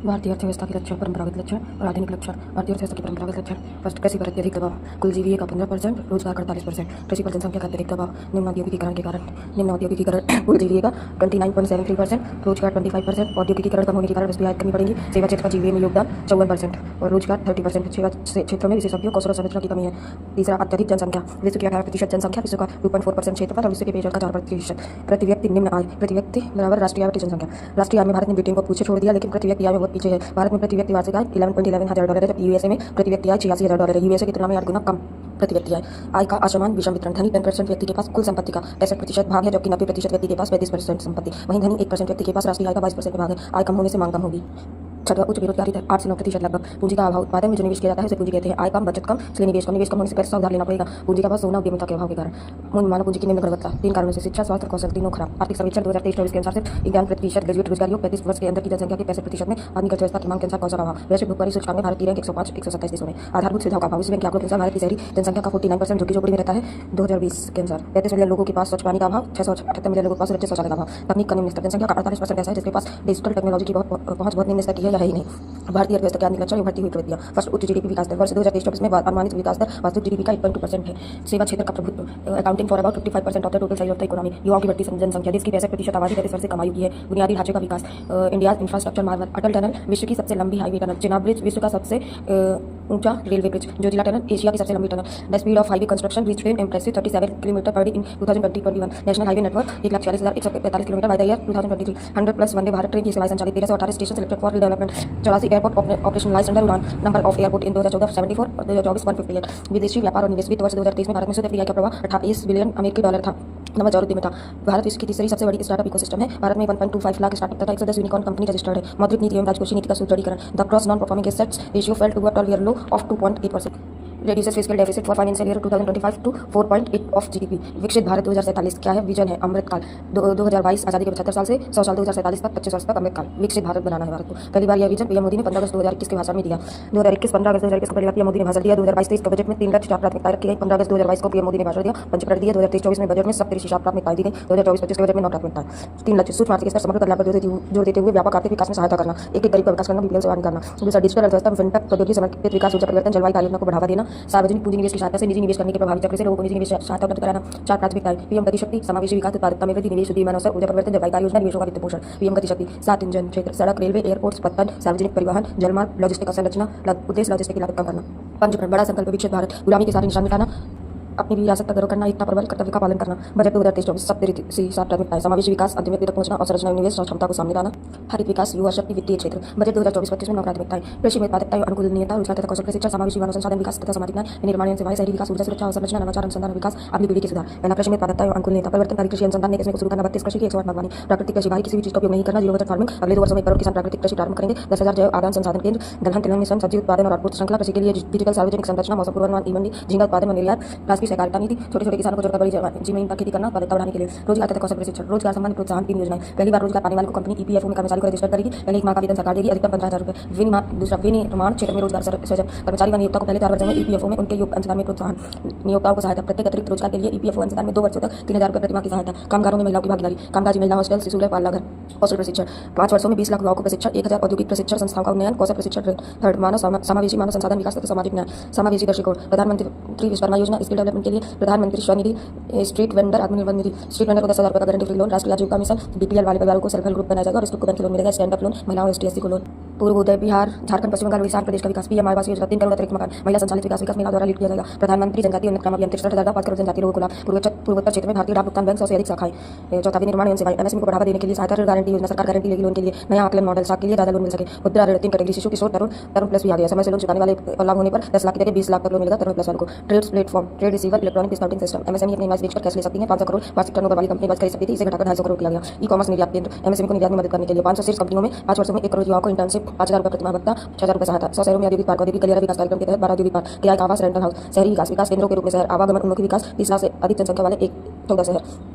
भारतीय अर्थव्यवस्था के लक्षण, परंपरागत लक्षण और आधुनिक लक्षण। भारतीय अर्थव्यवस्था के परंपरागत लक्षण। फर्स्ट, कृषि पर अत्यधिक दबाव, कुल जीडीपी का 15%, रोजगार का 48%। कृषि पर जनसंख्या का अत्यधिक दबाव, निम्न औद्योगिकीकरण के कारण। निम्न औद्योगिकीकरण कुल जीडीपी का 29.73%, रोजगार 25%। औद्योगिकीकरण कम होने के कारण वस्तु आयात करनी पड़ेगी। सेवा क्षेत्र का जीडीपी में योगदान 54% और रोजगार 30%। सेवा क्षेत्रों में विशेषज्ञों, कौशल और संरचना की कमी है। तीसरा, अत्यधिक जनसंख्या, विश्व की 18% जनसंख्या, विश्व का 2.4% क्षेत्रफल और विश्व के पेयजल का 4%। प्रति व्यक्ति निम्न आय, प्रति व्यक्ति बराबर राष्ट्रीय आय बटे जनसंख्या। राष्ट्रीय आय में भारत ने ब्रिटेन को पीछे छोड़ दिया, लेकिन प्रति व्यक्ति आय में बहुत पीछे है। भारत में प्रति व्यक्ति वार्षिक आय 11.11 हजार डॉलर है, जबकि यूएसए में प्रति व्यक्ति आय 86,000 डॉलर है। यूएसए की तुलना में 8 गुना कम प्रति व्यक्ति आय का असमान विषम वितरण। धनी 10% व्यक्ति के पास कुल संपत्ति का 63% भाग है, जबकि 90% व्यक्ति के पास 35% संपत्ति। वहीं धनी 1% व्यक्ति के पास राष्ट्रीय आय का 22% भाग है। आय कम होने से मांग कम होगी। छठवां, उच्च बेरोजगारी दर 8 से 9% लगभग। पूंजी का अभाव, उत्पादन में जो निवेश किया जाता है उसे पूंजी कहते हैं। आय कम, बचत कम, इसलिए निवेश कम। निवेश कम होने से पैसा उधार लेना पड़ेगा। पूंजी का अभाव, सोना, उद्यमिता के अभाव के कारण। मूल मानव पूंजी की निम्न गुणवत्ता, 3 कारणों से। शिक्षा, स्वास्थ्य, कौशल तीनों खराब। आर्थिक सर्वेक्षण 2023-24 के अनुसार सिर्फ 91% ग्रेजुएट रोजगार योग, 35 वर्ष के अंदर की जनसंख्या के 65% में आधुनिक अर्थव्यवस्था की मांग के अनुसार कौशल अभाव। वैश्विक भुखमरी सूचकांक में भारत की रैंक 105 127 देशों में। आधारभूत सुविधाओं का अभाव, विश्व बैंक के आंकड़ों के अनुसार भारत की शहरी जनसंख्या का 49% झुग्गी झोपड़ी में रहता है 2020 के अनुसार। 35 मिलियन लोगों के पास स्वच्छ पानी का अभाव, 678 मिलियन लोगों के पास सुरक्षित शौचालय का अभाव। तकनीक का निम्न स्तर, जनसंख्या का 48% ऐसा है जिसके पास डिजिटल टेक्नोलॉजी की पहुंच बहुत निम्न स्तर की है या है ही नहीं। भारतीय अर्थव्यवस्था के आधुनिक लक्षण, उभरती हुई प्रवृत्तियां। फर्स्ट, उच्च जीडीपी विकास दर। वर्ष 2023-24 में अनुमानित विकास दर वास्तविक जीडीपी का 8.2% है। सेवा क्षेत्र का प्रभुत्व, accounting for about 55% of the total size of the economy. युवाओं की बढ़ती जनसंख्या, देश की 65% आबादी 33 वर्ष से कम आयु की है। बुनियादी ढांचे का विकास, इंडिया इंफ्रास्ट्रक्चर मार्वल, अटल टनल, विश्व की सबसे लंबी हाईवे टनल। चिनाब ब्रिज, विश्व का सबसे ऊंचा railway bridge. Zoji La tunnel, Asia की सबसे लंबी tunnel. The speed of highway construction reached N impressive 37 kilometre per day in 2020-21। National highway network 1,46,145 kilometre by the year 2023। 100+ Vande Bharat train की सेवाएं संचालित। 1318 station selected for development. 84 airport operationalised under उड़ान। Number of airport इन 2014 74 और 2024 158। विदेशी व्यापार और निवेश। वित्त वर्ष 2023 में भारत में शुद्ध एफडीआई का प्रवाह 28 बिलियन अमेरिकी डॉलर था। नंबर 4, उद्यमिता। भारत विश्व की तीसरी सबसे बड़ी स्टार्टअप इकोसिस्टम है। भारत में 1.25 लाख स्टार्टअप तथा 110 यूनिकॉर्न कंपनी रजिस्टर्ड है। मौद्रिक नीति एवं राजकोषीय नीति का सुदृढ़ीकरण। The gross non performing assets ratio fell to a 12-year low of 2.8%। reduces fiscal deficit for financial year 2025 to 4.8 of GDP। विकसित भारत 2047 क्या है? विजन है अमृतकाल। 2022 आजादी के 75 साल से 100 साल, 2047 तक 25 वर्ष तक अमृतकाल। विकसित भारत बनाना है भारत को। पहली बार यह विजन पीएम मोदी ने 15 अगस्त 2021 के भाषण में दिया। 15 अगस्त 2021 को पहली बार पीएम मोदी ने भाषण दिया। 2022-23 के बजट में 3 लक्ष्य 4 प्राथमिकताएं रखी गई। 15 अगस्त 2022 को पीएम मोदी ने भाषण दिया, पंचप्रद दिया। 2023-24 में बजट में 37 प्राथमिकताएं दी गई। 2024-25 के बजट में 9 प्राथमिकताएं। 3 लक्ष्य, सूक्ष्म आर्थिक स्तर समग्र कर लाभ पर जोर देते हुए व्यापक आर्थिक विकास में सहायता करना। एक गरीब का विकास करना, बीपीएल से बाहर निकालना। दूसरा, डिजिटल अर्थव्यवस्था, फिनटेक, प्रौद्योगिकी समर्पित विकास, ऊर्जा परिवर्तन, जलवायु परियोजना को बढ़ावा देना। सार्वजनिक पूंजी निवेश की सहायता से निजी निवेश करने के प्रभावी चक्र से लोगों को निजी निवेश सहायता उपलब्ध कराना। 4 प्राथमिकताएं, पीएम गति शक्ति, समावेशी विकास, उत्पादकता में वृद्धि, निवेश, उद्यमी अवसर, ऊर्जा परिवर्तन, जलवायु परियोजना, निवेशों का वित्त पोषण। पीएम गति शक्ति 7 इंजन क्षेत्र, सड़क, रेलवे, एयरपोर्ट्स, पत्तन, सार्वजनिक परिवहन, जलमार्ग, लॉजिस्टिक संरचना। उद्देश्य लॉजिस्टिक की लागत कम करना। पंचकरण, बड़ा संकल्प, विकसित भारत, गुलामी के सारे निशान मिटाना, अपनी रियासत का गौरव करना, एकता पर बल, कर्तव्य का पालन करना। बजट 2023-24 7 प्राथमिकताएं, समावेशी विकास, अंतिम व्यक्ति तक पहुंचना, अवसंरचना निवेश और क्षमता को सामने लाना। हरित विकास, युवा शक्ति, वित्तीय क्षेत्र। बजट 2024-25 में 9 प्राथमिकताएं, कृषि में उत्पादकता एवं अनुकूलनीयता, रोजगार तथा कौशल प्रशिक्षण, समावेशी मानव संसाधन विकास तथा सामाजिक न्याय, निर्माण एवं सेवाएं, शहरी विकास, ऊर्जा सुरक्षा, अवसंरचना, नवाचार, अनुसंधान और विकास, अगली पीढ़ी के सुधार। पहला, कृषि में उत्पादकता एवं अनुकूलनीयता, परिवर्तनकारी कृषि अनुसंधान ने शुरू करना। 32 कृषि की 108 बागवानी। प्राकृतिक कृषि, बाहरी किसी भी चीज का उपयोग नहीं करना, जीरो बजट फार्मिंग। अगले 2 वर्षों में 1 करोड़ किसान प्राकृतिक कृषि प्रारंभ करेंगे। 10,000 जैव आदान संसाधन केंद्र, दलहन तिलहन मिशन, सब्जी उत्पादन और आपूर्ति श्रृंखला। कृषि के लिए डिजिटल सार्वजनिक संरचना, मौसम पूर्वानुमान, ई मंडी, झींगा उत्पादन व निर्यात, राष्ट्रीय सहकारिता नीति, छोटे छोटे किसानों को जोड़कर बड़ी जमीन पर खेती करना, उत्पादकता बढ़ाने के लिए। रोजगार तथा कौशल प्रशिक्षण, रोजगार संबंधी प्रोत्साहन 3 योजनाएं। पहली बार रोजगार पाने वाले को कंपनी ईपीएफओ में कर्मचारी को रजिस्टर करेगी। पहले 1 माह का वेतन सरकार देगी, अधिकतम 15,000 रुपये। दूसरा, विनिर्माण क्षेत्र में रोजगार सृजन, कर्मचारी व नियोक्ता को पहले 4 वर्षों में ईपीएफओ में उनके अंशदान में प्रोत्साहन। नियोक्ताओं को सहायता, प्रत्येक अतिरिक्त रोजगार के लिए ईपीएफओ अंशदान में 2 वर्षों तक 3,000 रुपये प्रतिमाह की सहायता। कामगारों में महिलाओं की भागीदारी, कामकाजी महिला हॉस्टल, शिशुलय, पालनाघर। कौशल प्रशिक्षण, 5 वर्षों में 20 लाख युवाओं को प्रशिक्षण, 1,000 औद्योगिक प्रशिक्षण संस्थाओं का उन्नयन, कौशल प्रशिक्षण। थर्ड, समावेशी मानव संसाधन विकास तथा सामाजिक न्याय, समावेशी दृष्टिकोण। प्रधानमंत्री विश्वकर्मा योजना, स्किल डेवलपमेंट के लिए प्रधानमंत्री Svanidhi, street vendor Atmanirbhar Nidhi. Street vendor को 10,000 रुपये का गारंटी फ्री लोन। राष्ट्रीय आजीविका मिशन, बीपीएल वाले परिवारों को सेल्फ हेल्प ग्रुप बनाया जाएगा और इसको बैंक लोन मिलेगा। स्टैंड अप लोन, महिलाओं और एसटी को लोन। पूर्वोदय, बिहार, झारखंड, पश्चिम बंगाल, उड़ीसा प्रदेश का विकास। पीएम आवास योजना, 3 करोड़ अतिरिक्त मकान, महिला संचालित विकास मेला द्वारा लीड किया जाएगा। प्रधानमंत्री जनजातीय उन्नयन क्रम अभियान, 63,000 5 करोड़ जनजातीय लोगों को लाभ। पूर्वोत्तर क्षेत्र में भारतीय डाक भुगतान बैंक 100 से अधिक शाखाएं। चौथा, विनिर्माण एवं सेवाएं, एमएसएमई को बढ़ावा देने के लिए सहायता गारंटी योजना, सरकार गारंटी लेगी लोन के लिए। नया आकलन मॉडल, साख के लिए ज्यादा लोन मिल सके। मुद्रा ऋण 3 कैटेगरी, शिशु, किशोर, तरुण प्लस भी आ गया। समय से लोन चुकाने वाले लाभ होने पर 10 लाख की जगह 20 लाख तक लोन मिलेगा तरुण प्लस वालों को। TReDS platform, trade receiver, electronic discounting system. MSME अपने इनवॉइस बेचकर कैश ले सकती है। 500 करोड़ वार्षिक टर्नओवर वाली कंपनी बच खरीद सकती थी, इसे घटाकर 250 करोड़ किया गया। ई कॉमर्स निर्यात केंद्र, एमएसएमई को निर्यात में मदद करने के लिए। 500 शीर्ष कंपनियों में 5 वर्षों में 1 करोड़ युवाओं को इंटर्नशिप, 5,000 रुपये प्रतिमाह भत्ता, 6,000 रुपये सहायता। 100 शहरों में औद्योगिक पार्क, औद्योगिक गलियारा विकास कार्यक्रम के तहत 12 औद्योगिक पार्क। किराए का आवास, रेंटल हाउस। शहरी विकास केंद्रों के रूप में शहर आवागमन उन्मुखी विकास, 30 लाख से अधिक जनसंख्या वाले 14 शहर।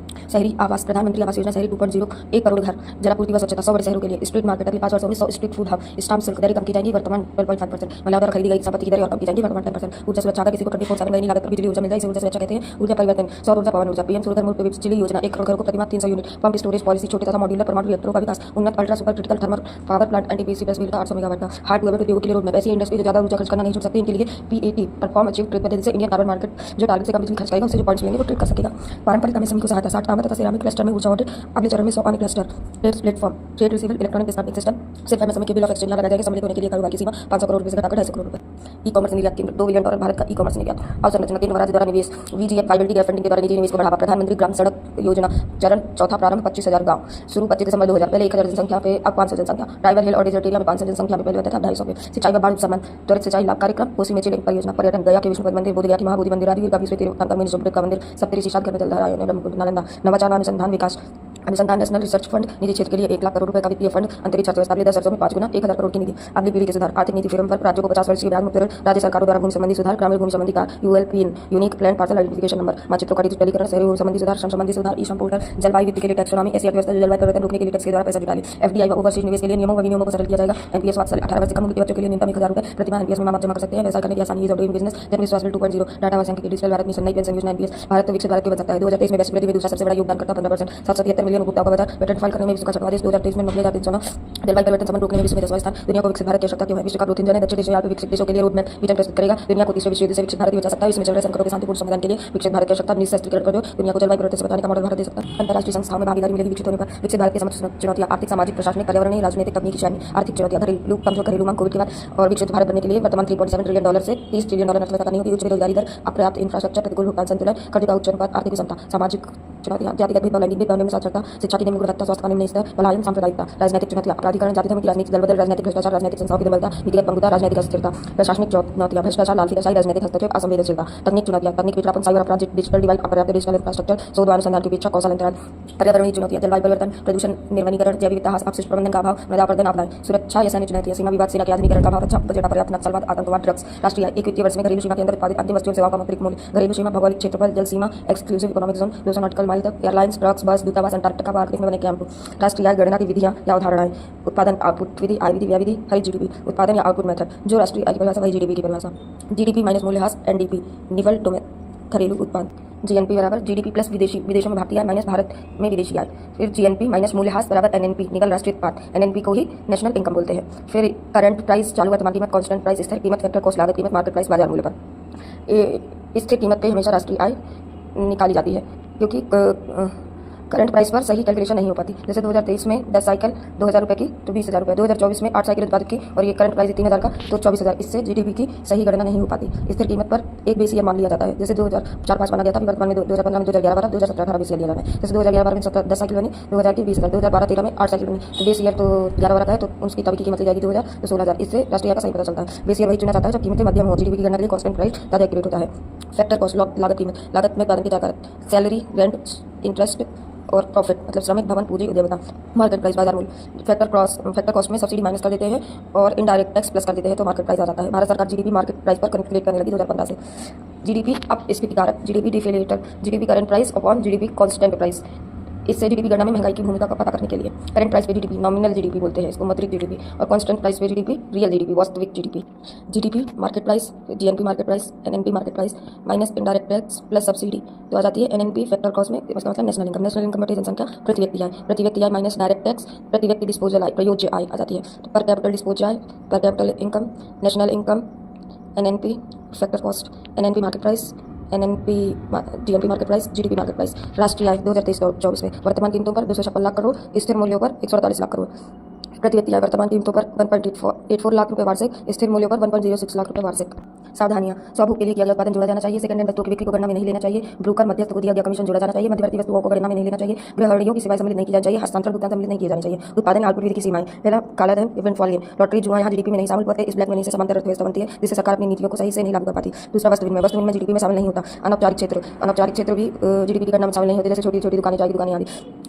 शहरी आवास, प्रधानमंत्री आवास योजना शहरी 2.0, 1 करोड़ घर, जलापूर्ति व स्वच्छता 100 बड़े शहरों के लिए, स्ट्रीट मार्केट अगले 5 वर्षों में 100 स्ट्रीट फूड हब, स्टाम्प शुल्क दरें कम की जाएंगी, वर्तमान 12.5%, महिलाओं द्वारा खरीदी गई संपत्ति की दरें और कम की जाएंगी, वर्तमान 10%, ऊर्जा सुरक्षा अगर किसी को 24/7 महीने लागत पर बिजली ऊर्जा मिल जाए इसे ऊर्जा सुरक्षा कहते हैं। ऊर्जा परिवर्तन, सौर ऊर्जा, पवन ऊर्जा, पीएम सूर्यधर मुफ्त बिजली योजना, 1 करोड़ घरों को प्रतिमाह 300 यूनिट, पंप स्टोरेज पॉलिसी, छोटे तथा मॉड्यूलर परमाणु रिएक्टरों का विकास, उन्नत ultra super critical thermal power plant, NTPC plus bill का 800 मेगावाट का, हार्ड टू उद्योगों के लिए रोड मैप, ऐसी इंडस्ट्री जो ज्यादा ऊर्जा खर्च करना नहीं छोड़ सकती इनके लिए पीएटी परफॉर्म अचीव ट्रेड पद्धति से इंडियन कार्बन मार्केट जो टारगेट से कम बिजली खर्च करेगा उससे जो पॉइंट्स मिलेंगे वो ट्रेड कर सकेगा। पारंपरिक एमएसएमई को सहायता, 60 तांबा तथा सिरामिक क्लस्टर में ऊर्जा ऑडिट, अगले चरण में 100 अन्य cluster, trade platform, trade receivable, electronic stamping system, सिर्फ एमएसएमई के बिल ऑफ एक्सचेंज लगाया जाएगा। सम्मिलित होने के लिए कारोबार की सीमा 500 करोड़ रुपए से घटाकर 250 करोड़ रुपए। ई कॉमर्स निर्यात केंद्र, $2 बिलियन भारत का ई कॉमर्स निर्यात, अवसंरचना, 3 राज्य द्वारा निवेश, वीजीएफ वाइबिलिटी गैप फंडिंग के द्वारा निजी निवेश को बढ़ावा, प्रधानमंत्री ग्राम सड़क योजना चरण चौथा प्रारंभ, 25,000 गांव शुरू 25 दिसंबर 2000, पहले 1000 जनसंख्या पे अब 500 जनसंख्या, ट्राइबल हिल और डेजर्ट एरिया में 500 जनसंख्या में पहले होता था 250 पे, सिंचाई व बाढ़ उपशमन, त्वरित सिंचाई लाभ कार्यक्रम, कोसी मेची लिंक परियोजना, पर्यटन, गया के विष्णुपद मंदिर, बोधगया की महाबोधि मंदिर, राजगीर का विश्व तीर्थंकर में निशुल्क का मंदिर, सप्तऋषि शाद घर में जलधारा, नालंदा, नवाचार अनुसंधान विकास अनुसंधान, नेशनल रिसर्च फंड, निजी क्षेत्र के लिए 1 लाख करोड़ रुपए का वित्तीय फंड, अंतरिक्ष अर्थव्यवस्था के लिए 10 वर्षों में 5 गुना 1000 करोड़ की निधि, अगली पीढ़ी के सुधार, आर्थिक नीति फ्रेमवर्क, राज्यों को 50 वर्ष की ब्याज मुक्त ऋण, राज्य सरकारों द्वारा भूमि संबंधी सुधार, ग्रामीण भूमि संबंधी कार्य, ULPN unique plan parcel identification number, मानचित्रों का डिजिटलीकरण, शहरी भूमि संबंधी सुधार, श्रम संबंधी सुधार, ई श्रम पोर्टल, जलवायु वित्त के लिए टैक्सोनॉमी, ऐसी अर्थव्यवस्था जो जलवायु परिवर्तन रोकने के लिए टैक्स के द्वारा पैसा जुटा ले, एफडीआई व ओवरसीज निवेश के लिए नियमों व विनियमों को सरल किया जाएगा, एनपीएस 18 वर्ष से कम उम्र के बच्चों के लिए न्यूनतम 1000 रुपए प्रतिमाह एनपीएस में मामला जमा कर सकते हैं, व्यवसाय करने की आसानी, ईज ऑफ डूइंग बिजनेस, जन विश्वास बिल 2.0, डाटा व सांख्यिकी, डिजिटल भारत मिशन, नई पेंशन योजना, एनपीएस, भारत विकसित भारत के बन सकता है। 2023 में वैश्विक वृद्धि में दूसरा सबसे बड़ा योगदान करता 15%, 773 मिलियन उपभोक्ताओं का बाजार, पेटेंट फाइल करने में विश्व का छठवां देश, 2023 में 90,309, जलवायु परिवर्तन संबंध रोकने में विश्व में 10वां स्थान, दुनिया को विकसित भारत की आवश्यकता क्यों है, विश्व का ग्रोथ इंजन है, दक्षिण एशिया विकसित देशों के लिए रोड मैप विजन प्रस्तुत करेगा, दुनिया को तीसरे विश्व युद्ध से विकसित भारत भी बचा सकता है, इसमें चल रहे संकटों के शांतिपूर्ण समाधान के लिए विकसित भारत की आवश्यकता, निःशस्त्रीकरण कर दो, दुनिया को जलवायु परिवर्तन से बचाने का मॉडल भारत दे सकता है, अंतर्राष्ट्रीय संस्थाओं में भागीदारी मिलेगी, विकसित होने पर विकसित भारत की समस्त चुनौतियां, आर्थिक, सामाजिक, प्रशासनिक, पर्यावरणीय, राजनीतिक, तकनीकी श्रेणी, आर्थिक चुनौतियां, घरेलू कमजोर घरेलू मांग, कोविड के बाद और विकसित भारत बनने के लिए वर्तमान $3.7 ट्रिलियन से $30 ट्रिलियन अर्थव्यवस्था नहीं होगी, उच्च बेरोजगारी दर, अपर्याप्त इंफ्रास्ट्रक्चर, प्रतिकूल भुगतान संतुलन, कर्ज का उच्च अनुपात, आर्थिक विषमता, सामाजिक चुनौतियां, जातिगत भेदभाव, लैंगिक भेदभाव, निम्न साक्षरता, शिक्षा की निम्न गुणवत्ता, स्वास्थ्य का निम्न स्तर, पलायन, सांप्रदायिकता, राजनीतिक चुनौतियां, अपराधीकरण, जाति धर्म की राजनीति, दलबदल, राजनीतिक भ्रष्टाचार, राजनीतिक संस्थाओं की दुर्बलता, नीतिगत पंगुता, राजनीतिक अस्थिरता, प्रशासनिक चुनौतियां, भ्रष्टाचार, लालफिताशाही, राजनीतिक हस्तक्षेप, असंवेदनशीलता, तकनीक चुनौतियां, तकनीक पिछड़ापन, साइबर अपराध, डिजिटल डिवाइड, अपर्याप्त डिजिटल इंफ्रास्ट्रक्चर, शोध व अनुसंधान की अपेक्षा, कौशल अंतराल, पर्यावरणीय चुनौतियां, जलवायु परिवर्तन, प्रदूषण, निर्वनीकरण, जैव विविधता, अपशिष्ट प्रबंधन का अभाव, मृदा अपरदन, आपदाएं, सुरक्षा या सैन्य चुनौतियां, सीमा विवाद, सेना के आधुनिकीकरण का अभाव, अच्छा बजट, अपर्याप्त नक्सलवाद, आतंकवाद, ड्रग्स, राष्ट्रीय आय, एक वित्तीय वर्ष में घरेलू सीमा के अंदर उत्पादित अंतिम वस्तुओं सेवाओं का आंतरिक मूल्य, घरेलू सीमा, भौगोलिक क्षेत्रफल, जल सीमा, exclusive economic zone, 200 nautical mile तक, एयरलाइंस, ट्रक्स, बस, दूतावास, अंटार्कटिका, आर्कटिक में बने कैंप, राष्ट्रीय आय गणना की विधियां या अवधारणाएं, उत्पादन, आउटपुट विधि, आय विधि, व्यय विधि, हरित जीडीपी, उत्पादन या आउटपुट मेथड, जो राष्ट्रीय आय की परिभाषा वही जीडीपी की परिभाषा, जीडीपी माइनस मूल्यह्रास, एनडीपी, निवल घरेलू उत्पाद, जीएनपी बराबर जीडीपी प्लस विदेशों में भारतीय आय माइनस भारत में विदेशी आय, फिर जीएनपी माइनस मूल्यह्रास बराबर एनएनपी, निकल राष्ट्रीय उत्पाद, एनएनपी को ही नेशनल इनकम बोलते हैं, फिर करंट प्राइस चालू वर्तमान कीमत, कांस्टेंट प्राइस स्थिर कीमत, फैक्टर कॉस्ट लागत कीमत, मार्केट प्राइस बाजार मूल्य पर। स्थिर कीमत पे हमेशा राष्ट्रीय आय निकाली जाती है क्योंकि करंट प्राइस पर सही कैलकुलेशन नहीं हो पाती। जैसे 2023 में 10 साइकिल 2000 रुपये की तो 20,000 रुपये, 2024 में 8 साइकिल उत्पादक की और ये करंट प्राइस 3,000 का तो 24,000, इससे जीडीपी की सही गणना नहीं हो पाती। स्थिर कीमत पर एक बेस ईयर मान लिया जाता है, जैसे 2004-5 माना गया था, वर्तमान में 2015 में 2011-12, 2017-18 बेस ईयर लिया जाता है। जैसे 2011-12 में 10 साइकिल बनी, 2000 की 20,000, 2012-13 में 8 साइकिल बनी, तो बेस ईयर तो 11 का है तो उसकी तभी की कीमत ली जाएगी 2000 तो 16,000, इससे राष्ट्रीय का सही पता चलता है। बेस ईयर वही चुना जाता है जब कीमतें मध्यम हो, जीडीपी की गणना के लिए कांस्टेंट प्राइस ज़्यादा एक्यूरेट होता है। फैक्टर कॉस्ट लागत कीमत, लागत में उत्पादन की ताकत, सैलरी, रेंट, इंटरेस्ट और प्रॉफिट मतलब श्रमिक, भवन, पूंजी, उद्यमिता, मार्केट प्राइस बाजार मूल्य, फैक्टर कॉस्ट में सब्सिडी माइनस कर देते हैं और इनडायरेक्ट टैक्स प्लस कर देते हैं तो मार्केट प्राइस आ जाता है। भारत सरकार जीडीपी मार्केट प्राइस पर कैलकुलेट करने लगी 2015 से। जीडीपी अपस्फीति कारक, GDP deflator, GDP current price upon GDP constant price, इससे जीडीपी गणना में महंगाई की भूमिका का पता करने के लिए करंट प्राइस पे जीडीपी, नॉमिनल जीडीपी बोलते हैं इसको, मौद्रिक जीडीपी, और कांस्टेंट प्राइस पे जीडीपी, रियल जीडीपी, वास्तविक GDP. GDP market price, GNP market price, NNP market price minus indirect tax plus subsidy तो आ जाती है एनएनपी फैक्टर कॉस्ट में, इसका मतलब नेशनल इनकम। नेशनल इनकम जनसंख्या, प्रति व्यक्ति आय माइनस डायरेक्ट टैक्स, प्रति व्यक्ति डिस्पोजल आय, प्रयोज्य आय आ जाती है। तो पर कैपिटल डिस्पोजल आय, पर capital income, national income, NNP factor cost, NNP market price, NNP GNP market price, GDP market price. राष्ट्रीय आय 2023-24 में वर्तमान कीमतों पर 256 लाख करोड़, स्थिर मूल्यों पर 148 लाख करोड़। प्रति व्यक्ति आय वर्तमान कीमतों पर 1.84 लाख रुपए वार्षिक, स्थिर मूल्यों पर 1.06 लाख रुपए वार्षिक। सावधानियां, स्वभोग के लिए किया गया उत्पादन जोड़ा जाना चाहिए, सेकंड हैंड वस्तुओं की बिक्री को गणना में नहीं लेना चाहिए, ब्रोकर मध्यस्थ को दिया गया कमीशन जोड़ा जाना चाहिए, मध्यवर्ती वस्तुओं को गणना में नहीं लेना चाहिए, गृहणियों की सेवाएं सम्मिलित नहीं की जानी चाहिए, हस्तांतरण भुगतान सम्मिलित नहीं किए जाने चाहिए। उत्पादन आउटपुट विधि की सीमाएं, पहला काला धन, इवेंट फॉल गेम, लॉटरी, जुआ यहाँ जीडीपी में नहीं शामिल होते, इस ब्लैक मनी से समांतर अर्थव्यवस्था बनती है जिससे सरकार अपनी नीतियों को सही से नहीं लागू कर पाती। दूसरा वस्तु विनिमय जीडीपी में शामिल नहीं होता। अनौपचारिक क्षेत्र भी जीडीपी की गणना में शामिल नहीं होते, जैसे छोटी छोटी दुकानें, चाय की दुकानें आदि।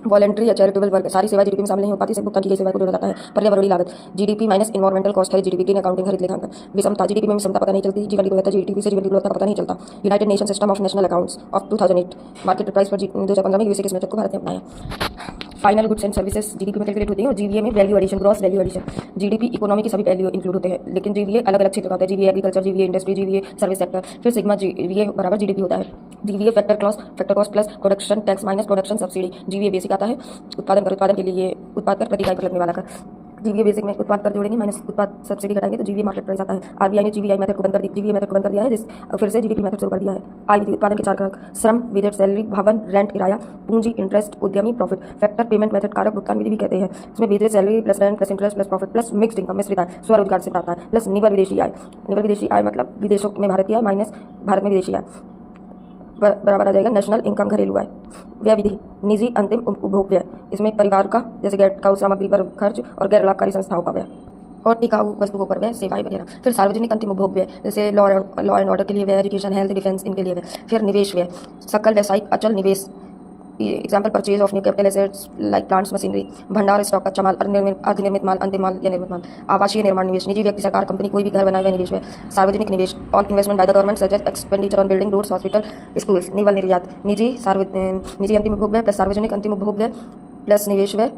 वॉलंटरी या चैरिटेबल वर्क, सारी सेवा जीडीपी में शामिल नहीं हो पाती, सिर्फ भुगतान की गई सेवा को जोड़ा जाता है। पर्यावरणीय लागत जीडीपी माइनस इन्वायरमेंटल कॉस्ट है जीडीपी की अकाउंटिंग खरीद लेखांकन। विषमता जीडीपी में विषमता पता नहीं चलती, जीवन की गुणवत्ता जीडीपी से जीवन की गुणवत्ता का पता नहीं चलता। United nation system of national accounts of 2008 market price पर 2015 में यूएसए के स्मृत को भारत ने अपनाया। Final goods and services GDP में कैलकुलेट होती है और जीवीए में value addition, gross value addition. GDP economy की सभी वैल्यू इंक्लूड होते हैं, लेकिन जीवीए अलग अलग क्षेत्र का होता है। GVA agriculture, GVA industry, GVA service sector. फिर सिग्मा जीवीए बराबर जीडीपी होता है। GVA factor cost plus production tax minus production subsidy. GVA basic आता है उत्पादन के लिए उत्पाद कर प्रति इकाई पर लगने वाला कर। जीवीए बेसिक में उत्पाद कर जोड़ेंगे माइनस उत्पाद सब्सिडी घटाएंगे तो जीवीए मार्केट प्राइस आता है। आरबीआई ने जीवीआई मेथड को बंद कर दिया, जीवीए मेथड को बंद कर दिया है, जिस फिर से जीडीपी मेथड शुरू कर दिया है। आय उत्पादन के 4 कारक श्रम, विदेश सैलरी, भवन, रेंट किराया, पूंजी, इंटरेस्ट, उद्यमी, प्रॉफिट। फैक्टर पेमेंट मेथड कारक भुगतान विधि भी कहते हैं। इसमें विदेश salary plus rent plus interest plus profit plus mixed income मिश्रित आय स्वरोजगार से प्राप्त आय प्लस निव्वल विदेशी आय। निव्वल विदेशी आय मतलब विदेशों में भारत की आय माइनस भारत में विदेशी आय बराबर आ जाएगा नेशनल इनकम घरेलू आय। व्यय विधि निजी अंतिम उपभोग व्यय, इसमें परिवार का जैसे गैर टिकाऊ सामग्री पर खर्च और गैर लाभकारी संस्थाओं का व्यय और टिकाऊ वस्तुओं पर व्यय, सेवाएं वगैरह। फिर सार्वजनिक अंतिम उपभोग व्यय जैसे लॉ एंड ऑर्डर के लिए व्यय, एजुकेशन, हेल्थ, डिफेंस इनके लिए व्यय। फिर निवेश व्यय सकल व्यावसायिक अचल निवेश, example purchase of new capital assets like plants machinery, भंडार स्टॉक कच्चा माल, अर्धनिर्मित माल, अंतिम माल या निर्मित माल। आवासीय निर्माण निवेश निजी व्यक्ति, सरकार, कंपनी कोई भी घर बनाए हुए निवेश है। सार्वजनिक निवेश all investment by the government such as expenditure on building, roads, hospital, schools. निवल निर्यात निजी अंतिम उपभोग व्यय प्लस सार्वजनिक अंतिम उपभोग व्यय प्लस निवेश व्यय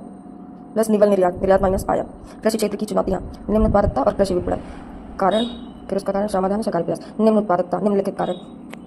प्लस निवल निर्यात माइनस आयात। कृषि क्षेत्र की चुनौतियाँ निम्न उत्पादकता और कृषि विपणन। कारण फिर उसका कारण समाधान सरकारी प्रयास। निम्न उत्पादकता निम्नलिखित कारण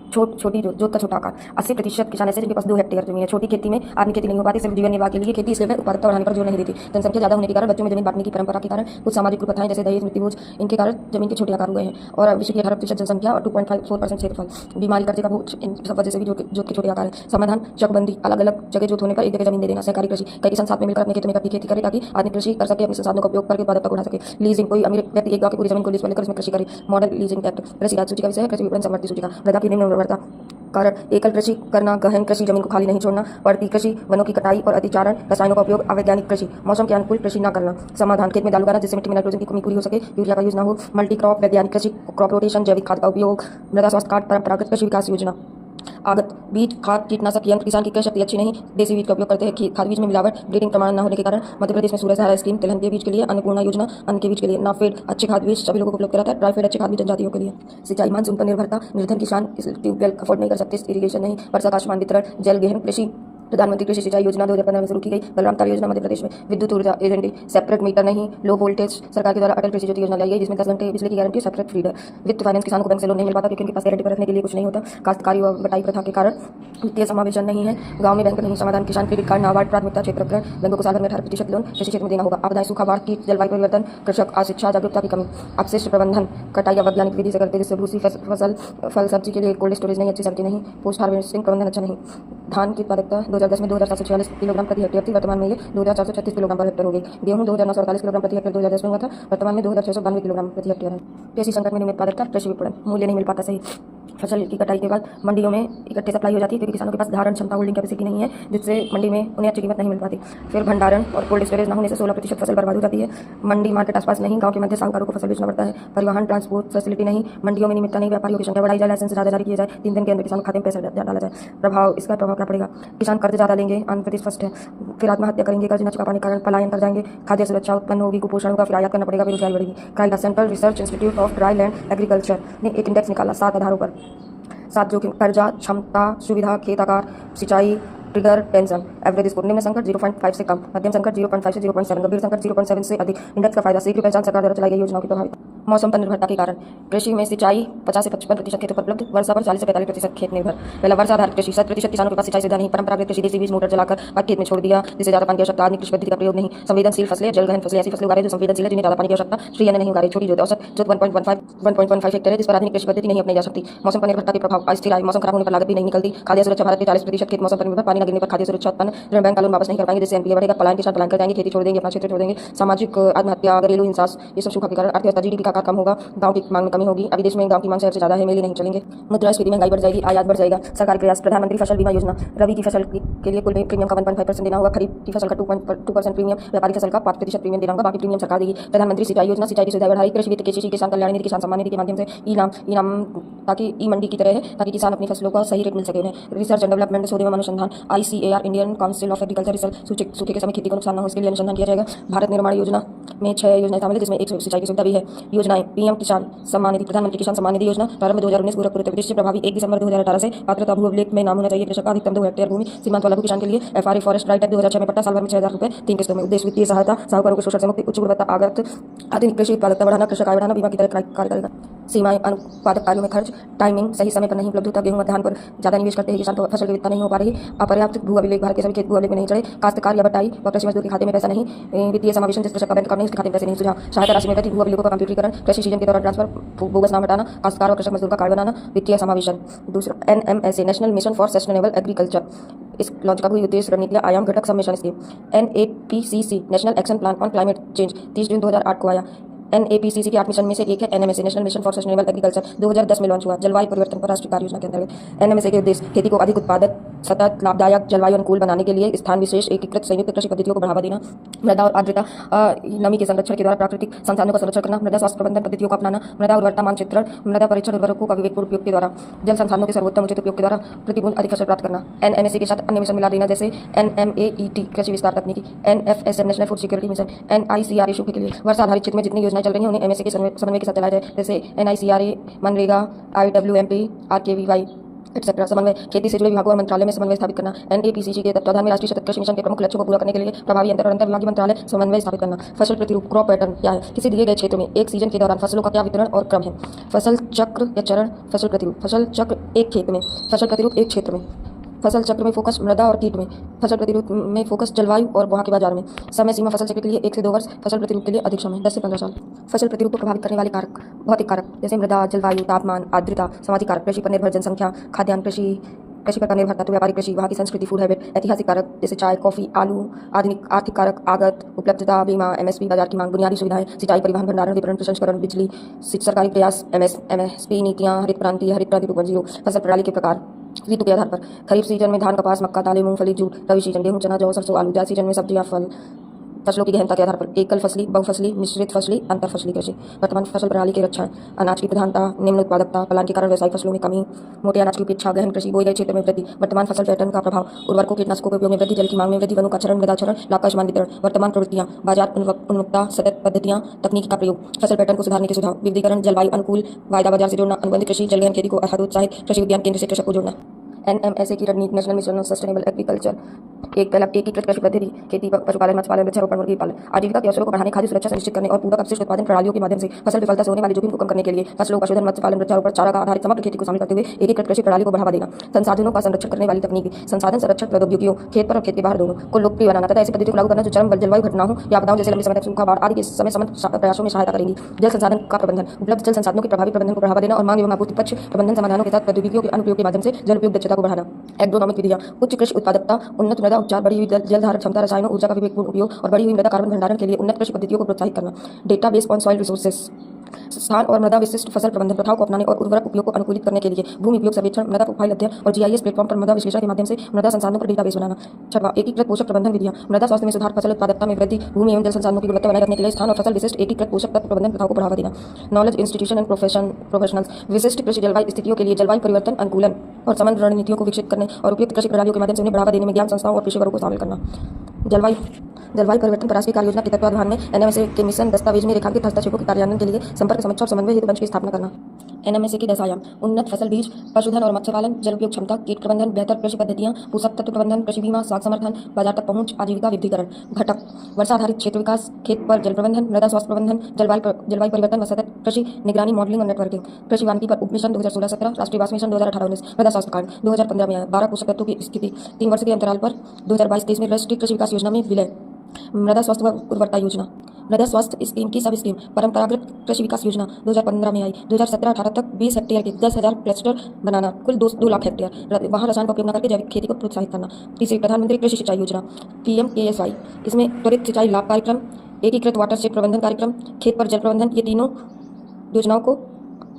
छोटी जोत का छोटा आकार। 80% किसान ऐसे जिनके पास 2 हेक्टेयर जमीन है। छोटी खेती में आदमी खेती नहीं हो पाती, सिर्फ जीवन निर्वाह के लिए खेती, इसलिए वह उत्पादकता बढ़ाने पर जोर नहीं देती। जनसंख्या ज्यादा होने के कारण, बच्चों में जमीन बांटने की परंपरा के कारण, कुछ सामाजिक कुप्रथाएं जैसे दहेज, मृत्युभोज, इनके कारण जमीन के छोटे आकार हुए हैं। और विश्व की 18% जनसंख्या और 2.54% क्षेत्रफल, बीमारी, कर्जे का बोझ, इन सब वजह से भी जोत के छोटे आकार है। समाधान चकबंदी, अलग अलग जगह जोत होने पर एक जगह जमीन दे देना। सहकारी कृषि कई किसान साथ में मिलकर अपने खेतों में खेती करे ताकि आदमी कृषि कर सके, अपने संसाधनों का उपयोग करके उत्पादकता बढ़ा सके। लीजिंग कोई अमीर व्यक्ति एक गांव की पूरी जमीन को लीज पर लेकर उसमें कृषि करे। Model leasing act. कृषि राज्य सूची का विषय है कृषि विपणन समवर्ती सूची का। मृदा की निम्न उर्वरता। कारण एकल कृषि करना, गहन कृषि जमीन को खाली नहीं छोड़ना, बढ़ती कृषि, वनों की कटाई और अतिचारण, रसायनों का उपयोग, अवैज्ञानिक कृषि, मौसम के अनुकूल कृषि न करना। समाधान खेत में दाल उगाना जिससे मिट्टी में नाइट्रोजन की कमी पूरी हो सके, यूरिया का यूज न हो। मल्टी क्रॉप, वैज्ञानिक कृषि, क्रॉप रोटेशन, जैविक खाद का उपयोग, मृदा स्वास्थ्य कार्ड, परंपरागत कृषि विकास योजना। आगत बीज, खाद, कीटनाशक यंत्र किसान की क्रय शक्ति अच्छी नहीं, देसी बीज का उपयोग करते हैं। खाद बीज में मिलावट, ब्रीडिंग प्रमाण न होने के कारण मध्य प्रदेश में सूर्य सहारा स्कीम, तिलहन के बीज के लिए अन्नपूर्णा योजना, अन्न के बीज के लिए नाफेड अच्छे खाद बीज सभी लोगों को उपलब्ध कराता है। ड्राईफेड अच्छे खाद बीज जनजातियों के लिए। सिंचाई मानसून पर निर्भरता, निर्धन किसान ट्यूबवेल अफोर्ड नहीं कर सकते, इरीगेशन नहीं, वर्षा का आसमान वितरण, जल गहन कृषि। प्रधानमंत्री कृषि सिंचाई योजना 2015 में शुरू की गई। बलराम ताल योजना मध्य प्रदेश में। विद्युत ऊर्जा एजेंडी, सेपरेट मीटर नहीं, लो वोल्टेज। सरकार के द्वारा अटल कृषि ज्योति योजना लाई गई जिसमें 10 घंटे बिजली की गारंटी, सेपरेट फीडर। वित्त फाइनेंस किसानों को बैंक से लोन नहीं मिल पाता क्योंकि उनके पास गारंटी पर रखने के लिए कुछ नहीं होता। काश्तकारी व बटाई प्रथा के कारण वित्तीय समावेशन नहीं है। गाँव में बैंक नहीं। समाधान किसान क्रेडिट कार्ड, नाबार्ड, प्राथमिकता क्षेत्र उपकरण। बैंकों को साल भर में 18% लोन कृषि क्षेत्र में देना होगा। आपदाएं, सूखा, बाढ़, कीट, जलवायु परिवर्तन, कृषक अशिक्षा, जागरूकता की कमी। अपशिष्ट प्रबंधन, कटाई वैज्ञानिक विधि से करते जिससे भूसी फसल, फल, सब्जी के लिए कोल्ड स्टोरेज नहीं, अच्छी सब्जी नहीं। पोस्ट हार्वेस्टिंग प्रबंधन अच्छा नहीं। धान की उत्पादकता 2010 में 2746 किलोग्राम प्रति हेक्टेयर थी, वर्तमान में ये 2436 किलोग्राम पर हेक्टेयर हो गई। गेहूं 2948 किलोग्राम प्रति हेक्टेयर 2010 में हुआ था, वर्तमान में 2692 किलोग्राम प्रति हेक्टेयर है। कृषि संकट में निम्न उत्पादकता, कृषि विपणन, मूल्य नहीं मिल पाता सही। फसल की कटाई के बाद मंडियों में इकट्ठे सप्लाई हो जाती है क्योंकि किसानों के पास धारण क्षमता, होल्डिंग कैपेसिटी नहीं है, जिससे मंडी में उन्हें अच्छी कीमत नहीं मिल पाती। फिर भंडारण और कोल्ड स्टोरेज न होने से 16% फसल बर्बाद हो जाती है। मंडी मार्केट आसपास नहीं, गांव के मध्य साहूकारों को फसल बेचना पड़ता है। परिवहन, ट्रांसपोर्ट फैसिलिटी नहीं, मंडियों में नियमितता नहीं, व्यापारियों की संख्या बढ़ाई जाए, लाइसेंस ज़्यादा जारी किए जाए, 3 दिन के अंदर किसानों के खाते में पैसा डाला जाए। इसका प्रभाव क्या पड़ेगा? किसान कर्ज ज़्यादा लेंगे, आंध्र स्पष्ट है। फिर आत्महत्या करेंगे, कर्ज न चुका पाने के कारण पलायन कर जाएंगे, खाद्य सुरक्षा उत्पन्न होगी, कुपोषण होगा, फिर आयात करना पड़ेगा, बेरोजगारी बढ़ेगी। क्राइला central research institute of dryland agriculture ने एक इंडेक्स निकाला 7 आधारों पर। 7 जोखिम, कर्जा, क्षमता, सुविधा, खेत आकार, सिंचाई, ट्रिगर, टेंशन। एवरेज स्कोर निम्न संकट 0.5 से कम, मध्यम संकट 0.5 से 0.7, गंभीर संकट 0.7 से अधिक। इंडेक्स का फायदा शीघ्र पहचान, सरकार द्वारा चलाई गई योजनाओं की प्रभावित। मौसम पर निर्भरता के कारण कृषि में सिंचाई 50 से 55% खेतों पर उपलब्ध, वर्षा पर 40 से 45% खेत निर्भर। पहला वर्षा आधारित कृषि, 7% किसानों के पास सिंचाई सुविधा नहीं। परंपरागत कृषि, देसी बीज मोटर चलाकर खेत में छोड़ दिया जिससे ज्यादा पानी की आवश्यकता। आधुनिक कृषि पद्धति का प्रयोग नहीं। संवेदनशील फसलें, जलगहन फसलें, ऐसी फसलें उगा रहे जो संवेदनशील है, जिन्हें ज्यादा पानी की आवश्यकता। श्री अन्य नहीं उगा रहे। छोटी जोत, औसत जोत 1.15 हेक्टेयर है जिस पर आधुनिक कृषि पद्धति नहीं अपनाई जा सकती। मौसम पर निर्भरता के प्रभाव, अस्थिर आय, मौसम खराब होने पर लागत भी नहीं निकलती। खाद्य सुरक्षा, भारत में 40% खेत मौसम पर निर्भर, पानी न गिरने पर खाद्य सुरक्षा उत्पन्न। ऋण बैंक का लोन वापस नहीं कर पाएंगे जिससे एनपीए बढ़ेगा। पलायन, किसान पलायन कर जाएंगे, खेती छोड़ देंगे, अपना क्षेत्र छोड़ देंगे। सामाजिक आत्महत्या, घरेलू हिंसा, ये सब सूखा के कारण। अर्थव्यवस्था, जीडीपी का आकार कम होगा, गाँव की मांग में कमी होगी। अभी देश में गाँव की मांग शहर से ज़्यादा है, मेले नहीं चलेंगे। मुद्रास्फीति, महंगाई बढ़ जाएगी, आयात बढ़ जाएगा। सरकारी प्रयास, प्रधानमंत्री फसल बीमा योजना, रबी की फसल के लिए कुल प्रीमियम का 1.5% देना होगा, खरीफ की फसल का 2% प्रीमियम, व्यापारी फसल का 5% प्रीमियम देना होगा, बाकी प्रीमियम सरकार देगी। प्रधानमंत्री सिंचाई योजना, सिंचाई की सुविधा बढ़ाई। कृषि वित्त, कृषि किसान कल्याण निधि, किसान सम्मान निधि के माध्यम से इनाम ताकि ई मंडी की तरह है, ताकि किसान अपनी फसलों का सही रेट मिल सके उन्हें। रिसर्च एंड डेवलपमेंट, शोध एवं अनुसंधान, ICAR, Indian council of agriculture research, सूखे के समय खेती को नुकसान न हो इसके लिए अनुसंधान किया जाएगा। भारत निर्माण योजना में 6 योजनाएं शामिल है, जिसमें एक सिंचाई की सुविधा भी है। योजनाएं PM किसान सम्मान निधि, प्रधानमंत्री किसान सम्मान निधि योजना, प्रारंभ 2019, गोरखपुर उत्तर प्रदेश से, प्रभावी 1 दिसंबर 2018 से। पात्रता, भू अभिलेख में नाम होना चाहिए कृषक का, अधिकतम 2 हेक्टेयर भूमि, सीमांत वाला भू किसान के लिए। FRA फॉरेस्ट राइट एक्ट 2006 में पट्टा, साल भर में 6,000 रुपये, 3 किस्तों में। उद्देश्य वित्तीय सहायता, साहूकारों को शोषण से मुक्ति, उच्च गुणवत्ता आगत, आधुनिक कृषि उत्पादकता बढ़ाना, कृषक आय बढ़ाना, बीमा की तरह कार्य करेगा। सीमाएं, अनुत्पादक कार्यों में खर्च, टाइमिंग सही समय पर नहीं उपलब्ध होता, गेहूं धान पर ज्यादा निवेश करते हैं किसान तो फसल की विविधता नहीं हो पा रही। अपर्याप्त भू अभिलेख, भारत के सभी खेत भू अभिलेख में नहीं चढ़े। काश्तकार या बटाई व कृषि मजदूर के खाते में पैसा नहीं। वित्तीय समावेशन, जिस कृषक का बैंक अकाउंट नहीं उसके खाते में पैसे नहीं। सुझाव, सहायता राशि में वृद्धि, भू अभिलेखों का कंप्यूटरीकरण, कृषि सीजन के दौरान ट्रांसफर, बोगस नाम हटाना, काश्तकार और कृषक मजदूर का कार्ड बनाना। वित्तीय समावेशन। दूसरा, NMSA, national mission for sustainable agriculture, इस लॉन्च का हुई उद्देश्य, रणनीतियां, आयाम, घटक, सब mission scheme. NAPCC, national action plan on climate change, 30 जून 2008 को आया। NAPCC के 8 मिशन में से एक है NMSA, national mission for sustainable agriculture, 2010 में लॉन्च हुआ। जलवायु परिवर्तन पर राष्ट्रीय कार्य योजना के अंतर्गत NMSA के उद्देश्य, खेती को अधिक उत्पादक, सतत, लाभदायक, जलवायु अनुकूल बनाने के लिए स्थान विशेष एकीकृत संयुक्त कृषि पद्धतियों को बढ़ावा देना, मृदा और आर्द्रता नमी के संरक्षण के द्वारा प्राकृतिक संसाधनों का संरक्षण करना, मृदा स्वास्थ्य प्रबंधन पद्धतियों को अपनाना, मृदा उर्वरता मानचित्रण, मृदा परीक्षण, उर्वरकों का विवेकपूर्ण उपयोग के द्वारा, जल संसाधनों के सर्वोत्तम उचित उपयोग के द्वारा प्रतिबूंद अधिक फसल प्राप्त करना। NMSA के साथ अन्य मिशन मिला देना, जैसे NMAET, कृषि विस्तार तकनीकी, NFSM, national food security mission, NICRA, सूखे के लिए। वर्षा आधारित क्षेत्र में जितनी योजनाएं चल रही हैं उन्हें MSA के समन्वय के साथ चलाया जाए, जैसे NICRA, MNREGA, IWMP, RKVY etcetera. समन्वय, खेती से जुड़े विभागों और मंत्रालय में समन्वय स्थापित करना। NAPCC के तत्वाधान में राष्ट्रीय सतत कृषि मिशन के प्रमुख लक्ष्यों को पूरा करने के लिए प्रभावी अंतर विभागीय मंत्रालय समन्वय स्थापित करना। फसल प्रतिरूप, क्रॉप पैटर्न क्या है, किसी दिए गए क्षेत्र में एक सीजन के दौरान फसलों का क्या वितरण और क्रम है। फसल चक्र या चरण, फसल प्रतिरूप, फसल चक्र एक खेत में, फसल प्रतिरूप एक क्षेत्र में, फसल चक्र में फोकस मृदा और कीट में, फसल प्रतिरूप में फोकस जलवायु और वहाँ के बाजार में। समय सीमा, फसल चक्र के लिए 1 से 2 वर्ष, फसल प्रतिरूप के लिए अधिक समय 10 से 15 साल। फसल प्रतिरूप को प्रभावित करने वाले कारक, भौतिक कारक, जैसे मृदा, जलवायु, तापमान, आर्द्रता। सामाजिक कारक, कृषि पर निर्भर जनसंख्या, खाद्यान्न, कृषि पर निर्भर तत्व, व्यापारिक कृषि, वहाँ की संस्कृति, फूड हैबिट। ऐतिहासिक कारक, जैसे चाय, कॉफी, आलू। आर्थिक कारक, आगत, उपलब्धता, बीमा, MSP, बाजार की मांग। बुनियादी सुविधाएं, सिंचाई, परिवहन, भंडारण, वितरण, प्रसंस्करण, बिजली। सरकारी प्रयास, MSP नीतियाँ, हरित क्रांति 2.0। फसल प्रणाली के प्रकार, ऋतु के आधार पर, खरीफ सीजन में धान, कपास, मक्का, दालें, मूंगफली, जूट। रबी सीजन, गेहूं, चना, जौ, सरसों, आलू। जायद सीजन में सब्जियां, फल। फसलों की गहनता के आधार पर, एकल फसली, बहुफसली, मिश्रित फसली, अंतर फसली कृषि। वर्तमान फसल प्रणाली के लक्षण, अनाज की प्रधानता, निम्न उत्पादकता, पलायन के कारण व्यावसायिक फसलों में कमी, मोटे अनाज की उपेक्षा, गहन कृषि, बोए गए क्षेत्र में वृद्धि। वर्तमान फसल पैटर्न का प्रभाव, उर्वरकों, कीटनाशकों के उपयोग में वृद्धि, जल की मांग में वृद्धि, वनों का क्षरण, मृदा क्षरण, लाभ का समान वितरण। वर्तमान प्रवृत्तियां, बाजार उन्मुखता, सतत पद्धतियां, तकनीकी का प्रयोग। फसल पैटर्न को सुधारने के सुझाव, विविधीकरण, जलवायु अनुकूल, वायदा बाजार से जोड़ना, अनुबंध कृषि, जलगहन खेती को हतोत्साहित, कृषि विज्ञान केंद्र से कृषक को जोड़ना। NMSA की रणनीति, national mission on sustainable agriculture. एकीकृत कृषि पद्धति, खेती, पशुपालन, मत्स्य पालन, वृक्षारोपण, मुर्गी पालन। आजीविका के अवसरों को बढ़ाने, खाद्य सुरक्षा सुनिश्चित करने और पूरक अपशिष्ट उत्पादन प्रणालियों के माध्यम से फसल विफलता से होने वाले जोखिम को कम करने के लिए फसलों का शोधन, मत्स्य पालन, वृक्षारोपण, चारा का आधारित समग्र खेती को शामिल करते हुए एकीकृत कृषि प्रणाली को बढ़ावा देना। संसाधनों का संरक्षण करने वाली तकनीकी, संसाधन संरक्षण प्रौद्योगिकियों, खेत पर और खेत के बाहर दोनों को लोकप्रिय बनाना तथा ऐसी पद्धति को लागू करना जो चरम जलवायु घटनाओं या आपदाओं जैसे लंबे समय तक सूखा, बाढ़ आदि के समय प्रयासों में सहायता करेंगी। जल संसाधन का प्रबंधन, उपलब्ध जल संसाधनों के प्रभावी प्रबंधन को बढ़ावा देना और मांग एवं आपूर्ति पक्ष प्रबंधन समाधानों के साथ प्रौद्योगिकियों के अनुप्रयोग के माध्यम से जल उपयोग दक्षता को बढ़ाना। एग्रोनॉमिक विधियां, उच्च कृषि उत्पादकता, उन्नत मृदा उपचार, बढ़ी हुई जल धारण क्षमता, रसायनों, ऊर्जा का विवेकपूर्ण उपयोग और बढ़ी हुई मृदा कार्बन भंडारण के लिए उन्नत कृषि पद्धतियों को प्रोत्साहित करना। डेटाबेस ऑन सॉइल रिसोर्सेस, स्थान और मृदा विशिष्ट फसल प्रबंधन प्रथाओं को अपनाने और उर्वरक उपयोग को अनुकूलित करने के लिए भूमि उपयोग सर्वेक्षण, मृदा प्रोफाइल अध्ययन और GIS प्लेटफॉर्म पर मृदा विश्लेषण के माध्यम से मृदा संसाधनों पर डेटाबेस बनाना। छठवां, एकीकृत पोषक प्रबंधन विधियां, मृदा स्वास्थ्य में सुधार, फसल उत्पादकता में वृद्धि, भूमि एवं जल संसाधनों की गुणवत्ता बनाए रखने के लिए स्थान और फसल विशिष्ट एकीकृत पोषक तत्व प्रबंधन प्रथाओं को बढ़ावा देना। नॉलेज इंस्टीट्यूशन एंड प्रोफेशनल्स, विशिष्ट कृषि जलवायु स्थितियों के लिए जलवायु परिवर्तन अनुकूलन और समन्वय रणनीतियों को विकसित करने और उपयुक्त कृषि प्रणालियों के माध्यम से उन्हें बढ़ावा देने में ज्ञान संस्थाओं और पेशेवरों को शामिल करना। जलवायु परिवर्तन पर राष्ट्रीय कार्य योजना के तत्वाधान में NMSA के मिशन दस्तावेज में रेखांकित हस्तक्षेपों के कार्यान्वयन के लिए संपर्क, समीक्षा और समन्वय हेतु मंच की स्थापना करना। NMSA के 10 आयाम, उन्नत फसल बीज, पशुधन और मत्स्य पालन, जल उपयोग क्षमता, कीट प्रबंधन, बेहतर कृषि पद्धतियां, पोषक तत्व प्रबंधन, कृषि बीमा, साख समर्थन, बाजार तक पहुंच, आजीविका विविधीकरण। घटक, वर्षा आधारित क्षेत्र विकास, खेत पर जल प्रबंधन, मृदा स्वास्थ्य प्रबंधन, जलवायु परिवर्तन व सतत कृषि निगरानी, मॉडलिंग और नेटवर्किंग। कृषि वानिकी पर उपमिशन 2016-17, राष्ट्रीय आवास मिशन 2018-19, मृदा स्वास्थ्य कार्ड 2015 में आया। 12 पोषक तत्वों की स्थिति, 3 वर्ष के अंतराल पर 2022-23 में राष्ट्रीय कृषि विकास योजना में विलय। मृदा स्वास्थ्य व उर्वरता योजना, मृदा स्वास्थ्य स्कीम की सब स्कीम, परंपरागत कृषि विकास योजना 2015 में आई। 2017-18 तक 20 हेक्टेयर के 10,000 क्लस्टर बनाना, कुल 2 लाख हेक्टेयर, वहाँ रसायन का उपयोग न करके जैविक खेती को प्रोत्साहित करना। तीसरी, प्रधानमंत्री कृषि सिंचाई योजना PMKSY, इसमें त्वरित सिंचाई लाभ कार्यक्रम, एकीकृत वाटर शेड प्रबंधन कार्यक्रम, खेत पर जल प्रबंधन, ये तीनों योजनाओं को,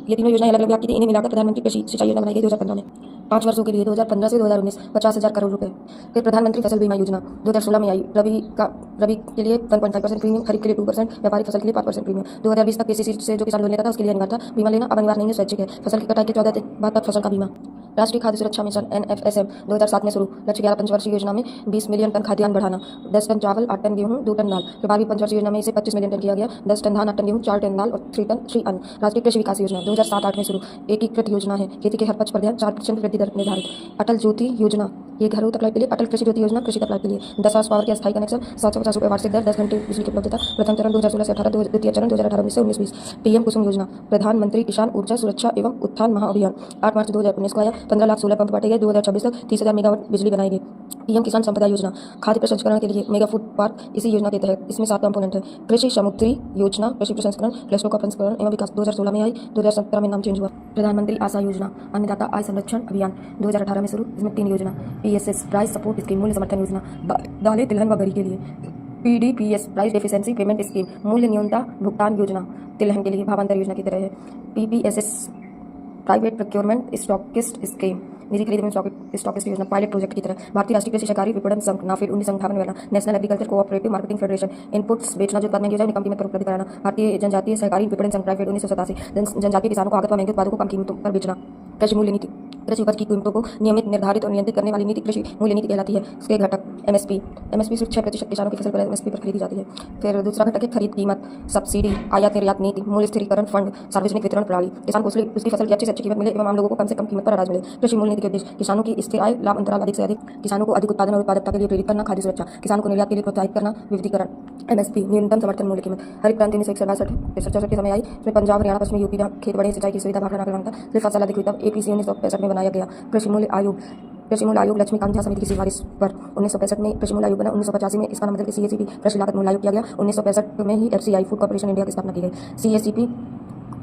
ये तीनों योजनाएं अलग अलग व्याप्ति थी, इन्हें मिलाकर प्रधानमंत्री कृषि सिंचाई योजना बनाई गई 2015 में। 5 वर्षों के लिए 2015 से 2019 50,000 करोड़ रुपए। फिर प्रधानमंत्री फसल बीमा योजना 2016 में आई। रबी के लिए 1.5% प्रीमियम, खरीफ के लिए 2%, व्यापारिक फसल के लिए 5% प्रीमियम। 2020 तक केसीसी से जो किसान लोन लेता था उसके लिए अनिवार्य था बीमा लेना, अब अनिवार्य नहीं है, स्वैच्छिक है। फसल की कटाई के 14 दिन बाद तक फसल का बीमा। राष्ट्रीय खाद्य सुरक्षा मिशन NFSM 2007 में शुरू। लक्ष्य 11 पंचवर्षीय योजना में 20 मिलियन टन खाद्यान्न बढ़ाना, 10 टन चावल, 8 टन गेहूं, 2 टन दाल। फिर 12वीं पंचवर्षीय योजना में इसे 25 मिलियन टन किया गया, 10 टन धान, 8 टन गेहूं, 4 टन दाल और 3 टन श्री अन्न। राष्ट्रीय कृषि विकास योजना 2007-8 में शुरू। एकीकृत योजना है, खेती के हर पक्ष पर ध्यान, 4% वृद्धि दर निर्धारित। अटल ज्योति योजना, ये घरों तक लाइट के लिए। अटल कृषि ज्योति योजना कृषि तक लाइट के लिए। 10 हॉर्स पावर के अस्थायी कनेक्शन, 750 रुपये वार्षिक दर, 10 घंटे बिजली की उपलब्धता। प्रथम चरण 2016 से 18, द्वितीय चरण 2018 से 19-20। पीएम कुसुम योजना, प्रधानमंत्री किसान ऊर्जा सुरक्षा एवं उत्थान महाअभियान 8 मार्च 2019 को आया। 15 लाख सोलर पंप बांटे गए। 2026 तक 30,000 मेगावाट बिजली बनाई गई। पीएम किसान संपदा योजना, खाद्य प्रसंस्करण के लिए मेगा फूड पार्क इसी योजना के तहत। इसमें 7 कंपोनेंट है। कृषि समुद्री योजना, कृषि प्रसंस्करण, क्लस्टरों का प्रसंस्करण एवं विकास 2016 में आई, 2017 में नाम चेंज हुआ। प्रधानमंत्री आशा योजना, अन्नदाता आय संरक्षण अभियान 2018 में शुरू। इसमें 3 योजना। PSS प्राइस सपोर्ट स्कीम, मूल्य समर्थन योजना दालें, तिलहन व गरी के लिए। PDPS price deficiency payment scheme, मूल्य न्यूनता भुगतान योजना तिलहन के लिए भावांतर योजना की तरह है। PPSS private procurement stockist scheme, निजी खरीद में स्टॉकिस्ट योजना पायलट प्रोजेक्ट की तरह। भारतीय राष्ट्रीय कृषि सहकारी विपणन संघ नाफेड 1958 वाला। National agriculture cooperative marketing federation, inputs बेचना जो उत्पादन महंगे हो जाए उन्हें कम कीमत पर उपलब्ध कराना। भारतीय जनजातीय सहकारी विपणन संघ प्राइवेट 1987, जनजातीय किसानों को आगत व महंगे उत्पादों को कम कीमतों पर बेचना। कृषि मूल्य नीति, कृषि उपज की कीमतों को नियमित, निर्धारित और नियंत्रित करने वाली नीति कृषि मूल्य नीति कहलाती है। इसके घटक MSP सिर्फ 6% किसानों की फसल पर MSP पर खरीदी जाती है। फिर दूसरा घटक है खरीद कीमत, सब्सिडी, आयात निर्यात नीति, मूल्य स्थिरीकरण फंड, सार्वजनिक वितरण प्रणाली। किसान को उसकी फसल की अच्छी से अच्छी कीमत मिले एवं आम लोगों को कम से कम कीमत पर अनाज मिले। कृषि मूल्य नीति के उद्देश्य किसानों की स्थिर आय, लाभ अंतराल अधिक से अधिक, किसानों को अधिक उत्पादन और उत्पादकता के लिए प्रेरित करना, खाद्य सुरक्षा, किसानों को निर्यात के लिए प्रोत्साहित करना, विविधीकरण। MSP न्यूनतम समर्थन मूल्य कीमत, हरित क्रांति 1962-63 के समय आई। इसमें पंजाब, हरियाणा, पश्चिमी यूपी में खेत बड़े सिंचाई की सुविधा भाखड़ा नागरिकता सिर्फ फसल अधिक हुई तब APC 1965 में बनाया गया। कृषि मूल्य आयोग लक्ष्मीकांत झा समिति की सिफारिश पर 1965 में कृषि मूल्य आयोग बना। 1985 में इसका नाम बदल के CACP कृषि लागत मूल्य आयोग किया गया। 1965 में ही FCI फूड कॉर्पोरेशन इंडिया की स्थापना की गई। CACP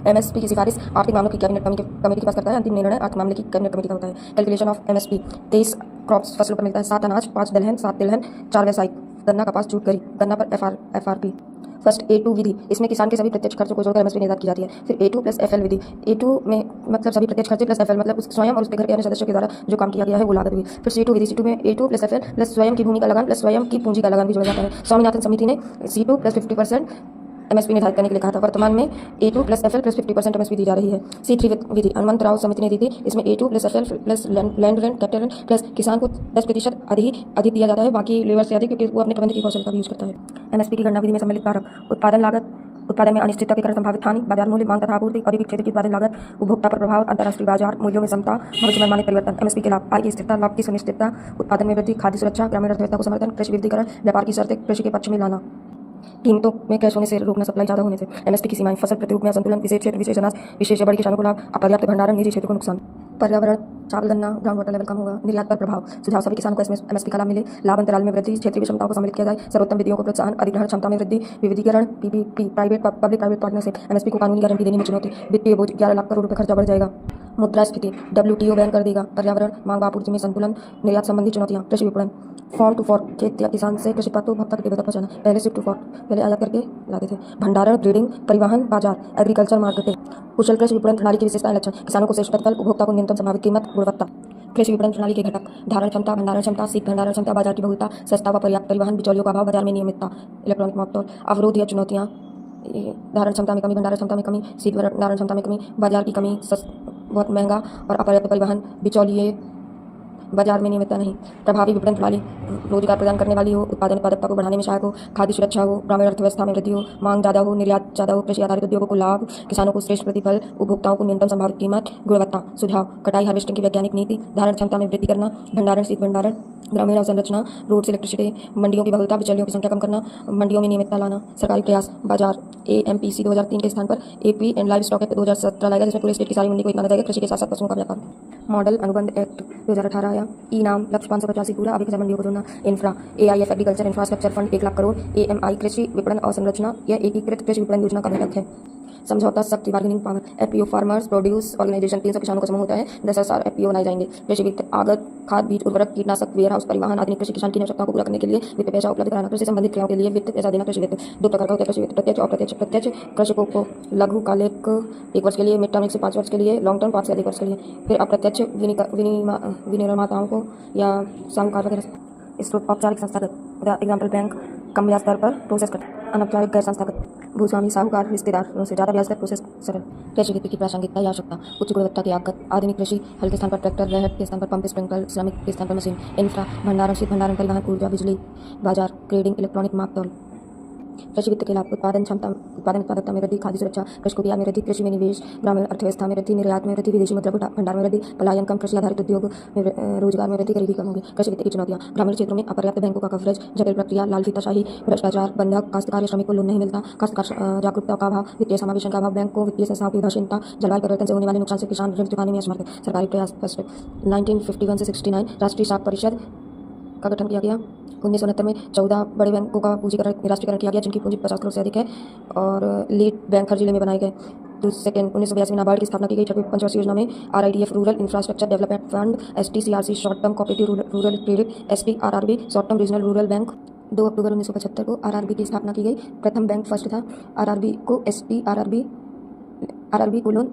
MSP की सिफारिश आर्थिक मामलों की कैबिनेट कमेटी के पास करता है। अंतिम निर्णय आर्थिक मामले की कैबिनेट कमेटी का होता है। कैलकुलेशन ऑफ MSP 23 क्रॉप्स फसलों पर मिलता है। 7 अनाज, 5 दलहन, 7 तिलहन, 4 व्यावसायिक, गन्ना, कपास, जूट, गरी। गन्ना पर FRP। फर्स्ट A2 विधि, इसमें किसान के सभी प्रत्यक्ष खर्चों को जोड़कर MSP निर्धारित की जाती है। फिर A2 + FL विधि, A2 में मतलब सभी प्रत्यक्ष खर्चे प्लस FL मतलब स्वयं और उसके घर के अन्य सदस्यों के द्वारा जो काम किया गया है वो लागत हुई। फिर C2 विधि, C2 में A2 + FL प्लस स्वयं की भूमि का लगान प्लस स्वयं की पूंजी का लगान भी जोड़ा जाता है। स्वामीनाथन समिति ने C2 + 50% MSP निर्धारित करने के लिए कहा था। वर्तमान में A2 + FL + 50% MSP दी जा रही है। C3 विधि हनुमंत राव समिति ने दी थी। इसमें A2 + FL plus land rent, capital rent plus किसान को 10% अधिक दिया जाता है, बाकी लेबर से अधिक, क्योंकि वो अपने प्रबंधन की कौशल का भी यूज करता है। MSP की गणना विधि में सम्मिलित कारक, उत्पादन लागत, उत्पादन में अनिश्चितता के कारण संभावित हानि, बाजार मूल्य, मांग तथा आपूर्ति, औद्योगिक क्षेत्र की उत्पादन लागत, उपभोक्ता पर प्रभाव, अंतर्राष्ट्रीय बाजार मूल्यों में समता, भविष्य में अनुमानित परिवर्तन। MSP के लाभ, आय की स्थिरता, लाभ की सुनिश्चितता, उत्पादन में वृद्धि, खाद्य सुरक्षा, ग्रामीण अर्थव्यवस्था को समर्थन, कृषि विविधीकरण, व्यापार की शर्तें, कृषि के पक्ष में लाना, कीमतों में क्रैश होने से रोकना, सप्लाई ज्यादा होने से। MSP की सीमाएं, फसल प्रतिरूप में असंतुलन, विशेष क्षेत्र, विशेष अनाज, विशेष या बड़े किसानों को लाभ, अपर्याप्त भंडारण, निजी क्षेत्र को नुकसान। पर्यावरण, चावल, गन्ना, ग्राउंड वाटर लेवल कम होगा, निर्यात पर प्रभाव। सुझाव, सभी किसानों को MSP का लाभ मिले, लाभ अंतराल में वृद्धि, क्षेत्रीय क्षमताओं को सम्मिलित किया जाए, सर्वोत्तम विधियों को प्रोत्साहन, अधिग्रहण क्षमता में वृद्धि, विविधीकरण, PPP public private partnership. MSP को कानूनी गारंटी देने में चुनौती, वित्तीय बोझ, 11 लाख करोड़ रुपये खर्चा बढ़ जाएगा। मुद्रास्फीति, WTO बैन कर देगा। पर्यावरण, मांग व आपूर्ति में संतुलन, निर्यात संबंधी चुनौतियां। कृषि विपणन, फार्म टू फॉर्क, खेत या किसान से कृषि उत्पाद को उपभोक्ता तक पहुंचाना, पहले शिप टू फॉर्क, पहले आयात करके लाते थे। भंडारण, ब्रीडिंग, परिवहन, बाजार, एग्रीकल्चर मार्केटिंग। कुशल कृषि विपणन प्रणाली की विशेषताएं, लक्षण, किसानों को श्रेष्ठ प्रतिफल, उपभोक्ता को न्यूनतम संभावित कीमत, गुणवत्ता। कृषि विपणन प्रणाली के घटक, धारण क्षमता, भंडारण क्षमता, शीत भंडारण क्षमता, बाजार की बहुलता, सस्ता व पर्याप्त परिवहन, बिचौलियों का अभाव, बाजार में नियमितता। इलेक्ट्रॉनिक मॉकटोल, अवरोध या चुनौतियाँ, धारण क्षमता में कमी, भंडारण क्षमता में कमी, शीत भंडारण क्षमता में कमी, बाजार की कमी, बहुत महंगा और अपर्याप्त परिवहन, बिचौलिए, बाजार में नियमितता नहीं। प्रभावी विपणन प्रणाली, रोजगार प्रदान करने वाली हो, उत्पादकता को बढ़ाने में सहायक हो, खाद्य सुरक्षा हो, ग्रामीण अर्थव्यवस्था में वृद्धि हो, मांग ज़्यादा हो, निर्यात ज़्यादा हो, कृषि आधारित उद्योगों को लाभ, किसानों को श्रेष्ठ प्रतिफल, उपभोक्ताओं को न्यूनतम संभावित कीमत, गुणवत्ता। सुझाव, कटाई हार्वेस्टिंग की वैज्ञानिक नीति, धारण क्षमता में वृद्धि करना, भंडारण, शीत भंडारण, ग्रामीण अवसंरचना, रोड से इलेक्ट्रिसिटी, मंडियों की बहुलता, बिचौलियों की संख्या कम करना, मंडियों में नियमितता लाना। सरकारी प्रयास, बाजार, AMPC 2003 के स्थान पर AP and live stock act 2017 लाएगा, जिसमें पूरे स्टेट की सारी मंडी को एक माना जाएगा, कृषि के साथ साथ पशुओं का व्यापार। मॉडल अनुबंध एक्ट 2018 आया। ई नाम, लक्ष्य 585 पूरा, अभी मंडियों को जोड़ना। Infra, AIF agriculture infrastructure fund 1 lakh crore. AMI कृषि विपणन अवसंरचना, यह एकीकृत कृषि विपणन योजना का घटक है। समझौता शक्ति bargaining power. FPO farmers produce organisation 300 किसानों का समूह होता है। 10,000 एफपीओ बनाए जाएंगे। कृषि वित्त आगत खाद बीज उर्वरक कीटनाशक वेयर हाउस परिवहन आधुनिक कृषि किसान की आवश्यकताओं को पूरा करने के लिए वित्त पैसा उपलब्ध कराना। कृषि संबंधित क्रियाओं के लिए वित्त पैसा देना। कृषि वित्त 2 प्रकार का होता है। कृषि वित्त प्रत्यक्ष अप्रत्यक्ष। प्रत्यक्ष कृषकों को लघुकालिक 1 वर्ष के लिए, मिड टर्म 1 से 5 वर्ष के लिए, लॉन्ग टर्म 5 से अधिक वर्ष के लिए। फिर अप्रत्यक्ष विनिर्माताओं को या साहूकार वगैरह। स्रोत औपचारिक संस्थागत एग्जाम्पल बैंक कम ब्याज दर पर प्रोसेस करते हैं। अनौपचारिक गैर संस्थागत भूस्वामी साहूकार रिश्तेदारों से ज़्यादा ब्याज दर प्रोसेस सरल। कृषि वित्त की प्रासंगिकता या आवश्यकता। उच्च गुणवत्ता की आगत आधुनिक कृषि हल के स्थान पर ट्रैक्टर, रेहड़ के स्थान पर पंप, स्प्रिंकलर, श्रमिक के स्थान पर मशीन, इंफ्रा भंडारण, शीत भंडारण, परिवहन, ऊर्जा, बिजली बाजार, ट्रेडिंग, इलेक्ट्रॉनिक माप तौल। कृषि वित्त के लाभ। उत्पादन क्षमता, उत्पादन उत्पादकता में वृद्धि, खाद्य सुरक्षा, कृषकों की आय में वृद्धि, कृषि में निवेश, ग्रामीण अर्थव्यवस्था में वृद्धि, निर्यात में वृद्धि, विदेशी मुद्रा भंडार में वृद्धि, पलायन कम, कृषि आधारित उद्योग में रोजगार में वृद्धि, गरीबी कम होगी। कृषि वित्त की चुनौतियां। ग्रामीण क्षेत्रों में अपर्याप्त बैंकों का कवरेज, जटिल प्रक्रिया, लाल फीताशाही, भ्रष्टाचार, बंधक, काश्तकार या श्रमिक को लोन नहीं मिलता, काश्तकार जागरूकता का अभाव, वित्तीय समावेशन का अभाव, बैंकों वित्तीय संस्थाओं की उदासीनता, जलवायु परिवर्तन से होने वाले नुकसान से किसान ऋण चुकाने में असमर्थ। सरकारी प्रयास। फर्स्ट 1951 से 69 राष्ट्रीय साख परिषद का गठन किया गया। 1969 में 14 बड़े बैंकों का पूंजीकरण राष्ट्रीयकरण किया गया जिनकी पूंजी 50 करोड़ से अधिक है और लीड बैंक हर जिले में बनाए गए। सेकेंड 1982 में नाबार्ड की स्थापना की गई। 6वीं पंचवर्षीय योजना में RIDF rural infrastructure development fund, STCRC short term cooperative rural credit, STRRB short term regional rural bank. 2 अक्टूबर 1975 को RRB की स्थापना की गई। प्रथम बैंक फर्स्ट था। RRB को RRB को लोन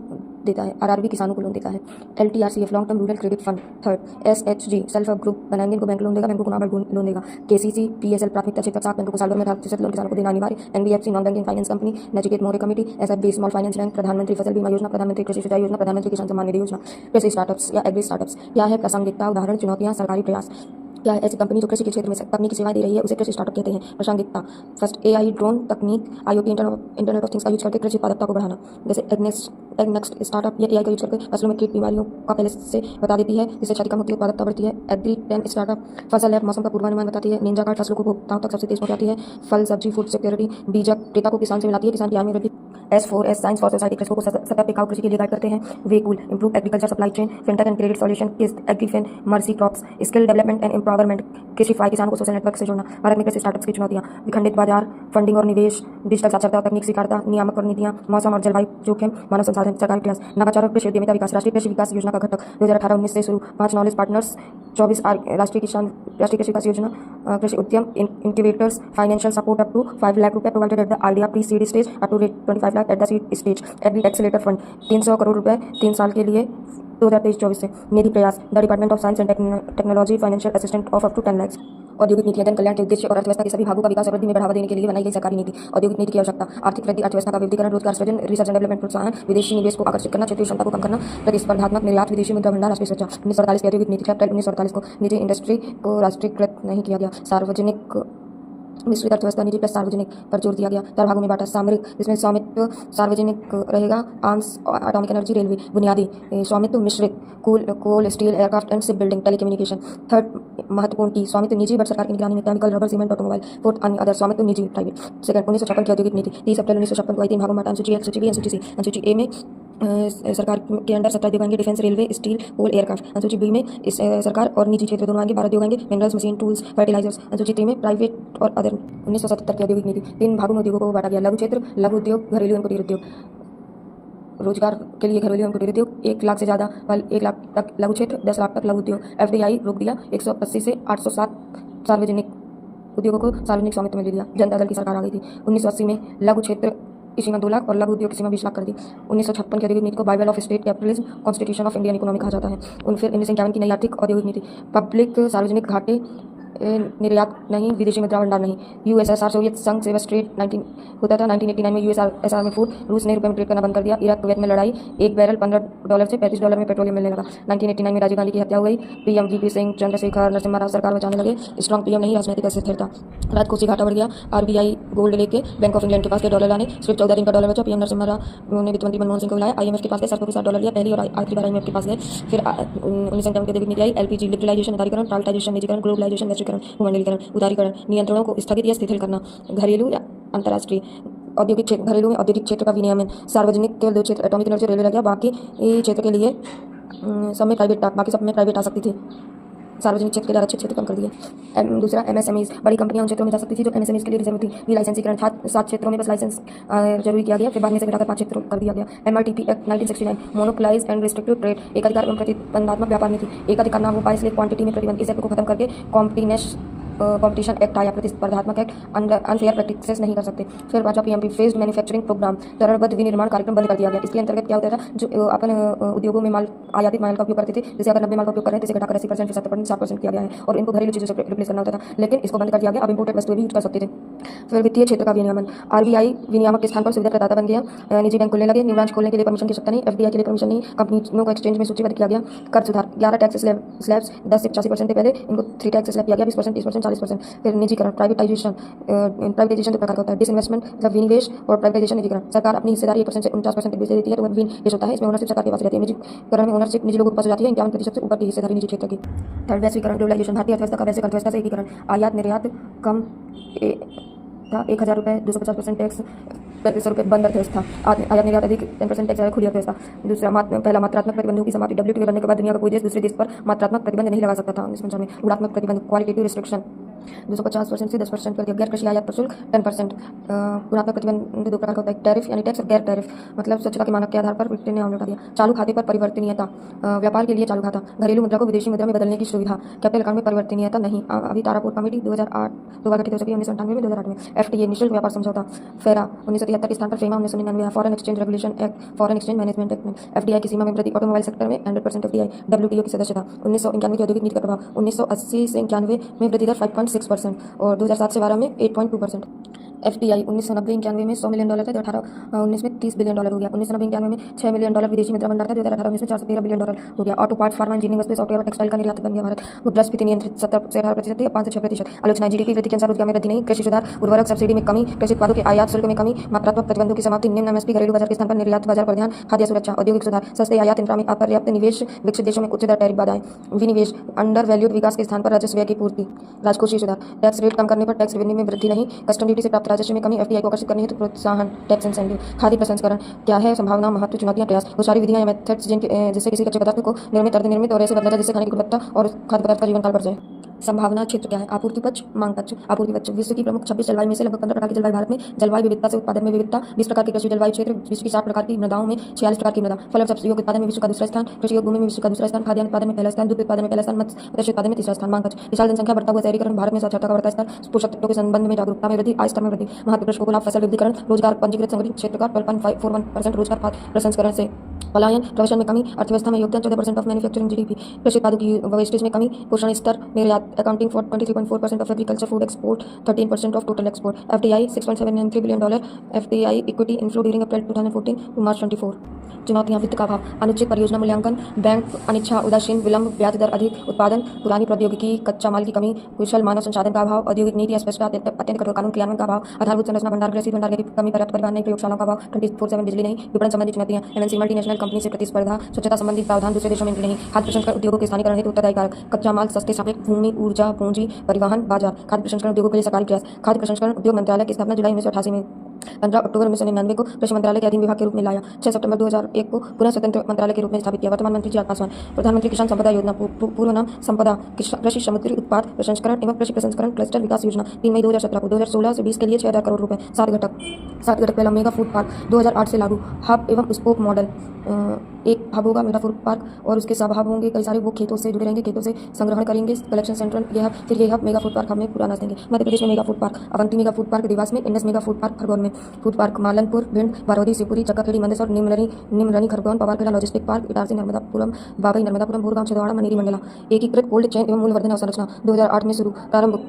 देता है। RRB किसानों को लोन देता है। LTRCF long term rural credit fund. Third SHG self help group बनाएंगे, इनको बैंक लोन देगा, बैंकों को नाबार्ड लोन देगा। KCC PSL प्राथमिकता क्षेत्र 7 बैंकों को साल भर में 10% लोन किसानों को देना अनिवार्य। NBFC non banking finance company, Nachiket Maurya committee, SFB small finance bank, प्रधानमंत्री फसल बीमा योजना, प्रधानमंत्री कृषि सिंचाई योजना, प्रधानमंत्री किसान सम्मान निधि योजना। कृषि स्टार्टअप्स या एग्री स्टार्टअप्स क्या है? प्रासंगिकता, उदाहरण, चुनौतियां, सरकारी प्रयास। क्या है? ऐसी कंपनी जो कृषि के क्षेत्र में तकनीकी सेवाएं दे रही है उसे कृषि स्टार्टअप कहते हैं। प्रासंगिकता। फर्स्ट AI ड्रोन तकनीक, IoT इंटरनेट ऑफ थिंग्स का यूज करके कृषि उत्पादकता को बढ़ाना। जैसे एग्नेक्स्ट स्टार्टअप ये AI का यूज करके फसलों में कीट बीमारियों का पहले से बता देती है जिससे क्षति कम होती है, उत्पादकता बढ़ती है। एग्री10 स्टार्टअप फसल ऐप मौसम का पूर्वानुमान बताती है। निंजा कार्ड फसलों को उपभोक्ताओं तक सबसे तेज पहुंचाती है। फल सब्जी फूड सिक्योरिटी बीजक क्रेता को किसान से मिलाती है, किसान की आय में वृद्धि। S4S साइंस फॉर सोसाइटी कृषकों को सतत टिकाऊ कृषि के लिए गाइड करते हैं। WayCool improve agriculture supply chain, fintech and credit solution, Agrifin, mercy crops, skill development and empowerment, Krishify किसानों को सोशल नेटवर्क से जोड़ना। भारत में कृषि स्टार्टअप्स की चुनौतियां। विखंडित बाजार, फंडिंग और निवेश, डिजिटल साक्षरता और तकनीक स्वीकारता, नियामक और नीतियां, मौसम और जलवायु जोखिम, मानव संसाधन, सरकारी प्रयास। नवाचार और कृषि उद्यमिता विकास। राष्ट्रीय कृषि विकास योजना का घटक 2018-19 से शुरू। 5 नॉलेज पार्टनर्स, 24 राष्ट्रीय कृषि विकास योजना, कृषि उद्यम incubators, financial support up to 5 lakh रुपए provided at the idea pre seed stage, up to 25 lakh at the seed stage. Agri accelerator fund 300 crore रुपए 3 साल के लिए 2023-24 से। Nidhi Prayas the department of science and technology financial assistant of up to 10 lakh. औद्योगिक नीतियां जन कल्याण के उद्देश्य और अर्थव्यवस्था के सभी भागों का विकास और वृद्धि में बढ़ावा देने के लिए बनाई गई सरकारी नीति। औद्योगिक नीति की आवश्यकता। आर्थिक वृद्धि, अर्थव्यवस्था का विविधीकरण, रोजगार सृजन, रिसर्च एंड डेवलपमेंट प्रोत्साहन, विदेशी निवेश को आकर्षित करना, क्षेत्रीय क्षमता को कम करना, प्रतिस्पर्धात्मक निर्यात, विदेशी मुद्रा भंडार, राष्ट्रीय सुरक्षा। 1948 की औद्योगिक नीति। चैप्टर 1948 को निजी इंडस्ट्री को राष्ट्रीयकृत नहीं किया गया। सार्वजनिक मिश्रित अर्थव्यवस्था, निजी प्लस सार्वजनिक पर जोर दिया गया। 4 भागों में बांटा। सामरिक, जिसमें स्वामित्व सार्वजनिक रहेगा। Arms, atomic energy, railway. बुनियादी स्वामित्व मिश्रित, coal steel, aircraft and ship building, telecommunication. Third महत्वपूर्ण की स्वामित्व निजी बट सरकार की निगरानी में, chemical, rubber, cement, automobile. Fourth अन्य अदर स्वामित्व निजी, प्राइवेट। सेकंड 1956 की औद्योगिक नीति। 30 अप्रैल 1956 को 3 भागों में बांटा। अनुसूची A, अनुसूची B, अनुसूची C। अनुसूची A में सरकार के अंडर 17 उद्योग आएंगे, डिफेंस, रेलवे, स्टील, कोल, एयरक्राफ्ट। अनुसूची बी में सरकार और निजी क्षेत्र दोनों आएंगे, 12 उद्योग आएंगे, मिनरल्स, मशीन, टूल्स, फर्टिलाइजर्स। अनुसूची 3 में प्राइवेट और अदर। 1977 की औद्योगिक नीति। 3 भागों में उद्योगों को बांटा गया। लघु क्षेत्र, लघु उद्योग, घरेलू एवं कुटीर उद्योग। रोजगार के लिए घरेलू एवं कुटीर उद्योग 1 लाख से ज़्यादा 1 लाख तक लघु क्षेत्र, 10 लाख तक लघु उद्योग। FDI रोक दिया। 180 से 807 सार्वजनिक उद्योगों को सार्वजनिक स्वामित्व में ले लिया। जनता दल की सरकार आ गई थी। 1980 में लघु क्षेत्र की सीमा 2 लाख और लघु उद्योग की सीमा 20 लाख कर दी। 1956 की औद्योगिक नीति को Bible of state capitalism, constitution of Indian economy कहा जाता है। फिर 1951 की नई आर्थिक औद्योगिक नीति। पब्लिक सार्वजनिक घाटे, निर्यात नहीं, विदेशी मुद्रा भंडार नहीं। USSR सोवियत संघ से बस ट्रेड 19 होता था। 1989 में USSR में फूड, रूस ने रुपये में ट्रेड करना बंद कर दिया। इराक कुवैत में लड़ाई, 1 बैरल $15 से $35 में पेट्रोलियम मिलने लगा। 1989 में राजीव गांधी की हत्या हो गई। PM VP सिंह, चंद्रशेखर, नरसिम्हा राव सरकार बचाने लगे। स्ट्रॉन्ग PM नहीं, राजनीतिक अस्थिरता। राजकोषीय घाटा बढ़ गया। RBI गोल्ड लेके बैंक ऑफ इंग्लैंड के पास गए डॉलर लाने। सिर्फ 14 दिन का डॉलर बचा। PM नरसिम्हा राव ने वित्त मंत्री मनमोहन सिंह को बुलाया। IMF के पास गए, शर्तों के साथ डॉलर लिया। पहली और आखिरी बार IMF के पास गए। फिर 1951 की औद्योगिक नीति आई। LPG लिबरलाइजेशन, उदारीकरण, प्राइवेटाइजेशन, निजीकरण, ग्लोबलाइजेशन, वैश्वीकरण, भूमंडलीकरण, उदारीकरण, नियंत्रणों को स्थगित या शिथिल करना। घरेलू या अंतर्राष्ट्रीय औद्योगिक क्षेत्र। घरेलू में औद्योगिक क्षेत्र का विनियमन। सार्वजनिक केवल 2 क्षेत्र, एटॉमिक एनर्जी, रेलवे लग गया। बाकी क्षेत्र के लिए सब में प्राइवेट आ सकती थी। सार्वजनिक क्षेत्र के आरक्षित क्षेत्र कम कर दिए। दूसरा MSMEs, बड़ी कंपनियां उन क्षेत्रों में जा सकती थी जो MSMEs के लिए रिजर्व थी। वी लाइसेंसीकरण, 7 क्षेत्रों में बस लाइसेंस जरूरी किया गया, फिर बाद में से घटाकर 5 क्षेत्रों कर दिया गया। MRTP act 1969, monopolise and restrictive trade, एकाधिकार एवं प्रतिबंधात्मक व्यापार नीति। एकाधिकार ना हो पाए इसलिए क्वांटिटी में प्रतिबंध, इस एक्ट को खत्म करके कॉम्पिटिशन एक्ट आया, प्रतिस्पर्धात्मक एक्ट, अनफेयर प्रैक्टिसेस नहीं कर सकते। फिर पांचवा PMP फेज्ड मैन्युफैक्चरिंग प्रोग्राम, चरणबद्ध विनिर्माण कार्यक्रम बंद कर दिया गया। इसके अंतर्गत क्या होता था, जो अपन उद्योगों में माल आयातित माल का उपयोग करते थे, जैसे अगर 90 माल का उपयोग कर रहे हैं तो इसे घटाकर 80% फिर 70% 7% किया गया है और इनको घरेलू चीजों से रिप्लेस करना होता था, लेकिन इसको बंद कर दिया गया। अब इंपोर्टेड वस्तुएं भी यूज कर सकते थे। फिर वित्तीय क्षेत्र का विनियमन, RBI विनियामक के स्थान पर सुविधा प्रदाता बन गया। निजी बैंक खुलने लगे, न्यू ब्रांच खोलने के लिए परमिशन की आवश्यकता नहीं, FDI के लिए परमिशन नहीं, कंपनियों को एक्सचेंज में सूचीबद्ध किया गया। कर सुधार, 11 टैक्स स्लैब्स 10 से 85% थे पहले, इनको 3 टैक्स स्लैब किया गया, 20%, 30%, 40%। फिर निजीकरण, प्राइवेटाइजेशन दो प्रकार का होता है, डिसइन्वेस्टमेंट मतलब विनिवेश और प्राइवेटाइजेशन निजीकरण। सरकार अपनी हिस्सेदारी 1% से 49% तक देती है तो वह विनिवेश होता है, इसमें ओनरशिप सरकार के पास रहती है। निजीकरण में ओनरशिप निजी लोगों के पास हो जाती है, 51% से ऊपर की हिस्सेदारी निजी क्षेत्र की। थर्ड वैश्वीकरण, ग्लोबलाइजेशन, भारतीय अर्थव्यवस्था का वैश्विक अर्थव्यवस्था से एकीकरण, आयात निर्यात कम था, 1000 रुपये 250% टैक्स, 3500 रुपये बंद अर्थव्यवस्था, आयात निर्यात अधिक 10% टैक्स खुली अर्थव्यवस्था। दूसरा पहला मात्रात्मक प्रतिबंधों की समाप्ति, WTO बनने के बाद दुनिया का कोई देश दूसरे देश पर मात्रात्मक प्रतिबंध नहीं लगा सकता था। 1950 में गुणात्मक प्रतिबंध, क्वालिटेटिव रिस्ट्रिक्शन 250% से 10% कर दिया। गैर कृषि आयात पर शुल्क 10%। गुणात्मक प्रतिबंध दो प्रकार का होता है, टैरिफ यानी टैक्स और गैर टैरिफ मतलब स्वच्छता के मानक के आधार पर ब्रिटेन ने लौटा दिया। चालू खाते पर परिवर्तनीयता, व्यापार के लिए चालू खाता, घरेलू मुद्रा को विदेशी मुद्रा में बदलने की सुविधा, कैपिटल अकाउंट में परिवर्तनीयता नहीं। अभी तारापुर कमेटी 2008 2 गठित हो सकी, 1998 में 2008 में। FTA निःशुल्क व्यापार समझौता, फेरा 1973 के स्थान पर FEMA 1999, foreign exchange regulation act, foreign exchange management act. FDI की सीमा में वृद्धि, ऑटोमोबाइल सेक्टर में 100% FDI, WTO की सदस्यता। 1991 की औद्योगिक नीति का प्रभाव, 1980 से 91 में वृद्धि दर 5.6% और 2007 से 12 में 8.2%। FDI 1990-91 में $100 मिलियन था, 2018-19 में $30 बिलियन हो गया। 1990-91 में $6 मिलियन विदेशी मुद्रा भंडार था, 2018-19 में $413 बिलियन हो गया। ऑटो पार्ट, फार्मा, इंजीनियरिंग वस्तुएं, सॉफ्टवेयर और टेक्सटाइल का निर्यात बन गया भारत। मुद्रास्फीति नियंत्रित 17 से 18% थी, 5 से 6%। आलोचना, GDP वृद्धि के अनुसार रोजगार में वृद्धि नहीं। कृषि सुधार, उर्वरक सब्सिडी में कमी, कृषि उत्पादों के आयात शुल्क में कमी, मात्रात्मक प्रतिबंधों की समाप्ति, निम्न MSP, घरेलू बाजार के स्थान पर निर्यात बाजार पर ध्यान, खाद्य सुरक्षा, औद्योगिक सुधार, सस्ते आयात इंफ्रा में अपर्याप्त निवेश, विकसित देशों में उच्च दर टैरिफ बाधाएं, विनिवेश, अंडर वैल्यूड विकास के स्थान पर राजस्व व्यय की पूर्ति, राजकोषीय सुधार, टैक्स रेट कम करने पर टैक्स रेवेन्यू में वृद्धि नहीं, कस्टम ड्यूटी से प्राप्त राजस्व में कमी, FDI को आकर्षित करने हेतु प्रोत्साहन, टैक्स इंसेंटिव। खाद्य प्रसंस्करण, क्या है संभावना, महत्व, चुनौतियां, प्रयास, वो सारी विधियां या मेथड्स जिससे किसी कच्चे पदार्थ को निर्मित, अर्धनिर्मित और ऐसे बदला जाए जिससे खाने की गुणवत्ता और खाद्य पदार्थ का जीवन काल बढ़ जाए। संभावना क्षेत्र क्या है, आपूर्ति पक्ष, मांग पक्ष। आपूर्ति पक्ष, विश्व की प्रमुख 26 जलवायु में से लगभग 15 प्रकार की जलवायु भारत में, जलवायु विविधता से उत्पादन में विविधता, 20 प्रकार के कृषि जलवायु क्षेत्र, विश्व की 60 प्रकार की मृदाओं में 46 प्रकार की मृदा, फल और सब्जियों के उत्पादन में विश्व का दूसरा स्थान, कृषि भूमि में विश्व का दूसरा स्थान, खाद्यान्न उत्पादन में पहला स्थान, दूध उत्पादन में पहला स्थान, मत्स्य उत्पादन में तीसरा स्थान। मांग पक्ष, विशाल जनसंख्या, बढ़ता हुआ शहरीकरण, भारत में साक्षरता का बढ़ता स्तर, पोषक तत्वों के संबंध में जागरूकता में वृद्धि, आय स्तर में वृद्धि, महत्व कृषकों को लाभ, फसल विविधीकरण, रोजगार, पंजीकृत संगठित क्षेत्र का 12.41% रोजगार, प्रसंस्करण से पलायन, प्रवसन में कमी, अर्थव्यवस्था में योगदान 14% ऑफ मैन्युफैक्चरिंग GDP, कृषि उत्पादों की वेस्टेज में कमी, पोषण स्तर, निर्यात, accounting for 23.4% of agriculture food export, 13% of total export. FDI $6.73 billion, FDI equity inflow during April 2014 to March 24। चुनौतियां, वित्त का अभाव, अनुचित परियोजना मूल्यांकन, बैंक अनिच्छा, उदासीन, विलंब, ब्याज दर अधिक, उत्पादन, पुरानी प्रौद्योगिकी, कच्चा माल की कमी, कुशल मानव संसाधन का अभाव, औद्योगिक नीति अस्पष्टता, अत्यंत कठोर कानून क्रियान्वयन का अभाव, आधारभूत संरचना भंडार गृह भंडार की कमी, पर्याप्त परिवहन नहीं, प्रयोगशालाओं का अभाव, 24/7 बिजली नहीं, विपणन संबंधी चुनौतियां, MNC मल्टीनेशनल कंपनी से प्रतिस्पर्धा, स्वच्छता संबंधी प्रावधान दूसरे देशों में नहीं, खाद्य प्रसंस्करण उद्योगों के स्थानीयकरण हेतु उत्तरदायी कारक, कच्चा माल सस्ते सापेक्ष, भूमि, ऊर्जा, पूंजी, परिवहन, बाजार, खाद्य प्रसंस्करण उद्योगों के लिए सरकारी प्रयास, खाद्य प्रसंस्करण उद्योग मंत्रालय की स्थापना जुलाई 1988 में, 15 अक्टूबर 1999 को कृषि मंत्रालय के अधीन विभाग के रूप में लाया, 6 सितंबर 2001 को पुनः स्वतंत्र मंत्रालय के रूप में स्थापित किया। वर्तमान मंत्री चिराग पासवान। प्रधानमंत्री किसान संपदा योजना, पूर्व नाम संपदा कृषि समुद्री उत्पाद प्रसंस्करण एवं कृषि प्रसंस्करण क्लस्टर विकास योजना, 3 मई 2017 को। 2016 से 20 के लिए 6000 करोड़ रुपए। 7 घटक पहला मेगा फूड पार्क 2008 से लागू, हब एवं स्पोक मॉडल, एक हब होगा मेगा फूड पार्क और उसके सब हब होंगे कई सारे, वो खेतों से जुड़े रहेंगे, खेतों से संग्रहण करेंगे, कलेक्शन सेंटर ये हब, फिर ये हब मेगा फूड पार्क हमें पूरा अनाज देंगे। मध्य प्रदेश में mega food park, Avanti mega food park Dewas में, Indus mega food park Khargone में, food park Malanpur, Bhind, Baraudi, Shivpuri, Chakkakhedi, Mandsaur, Nimrani Khargone, Pawarkheda logistic park, Itarsi, Narmadapuram, Bagai Narmadapuram, Bhorgaon, Chhindwara, Maneri, Mandla. एकीकृत कोल्ड चेन एवं मूल्यवर्धन अवसंरचना 2008 में शुरू, प्रारंभ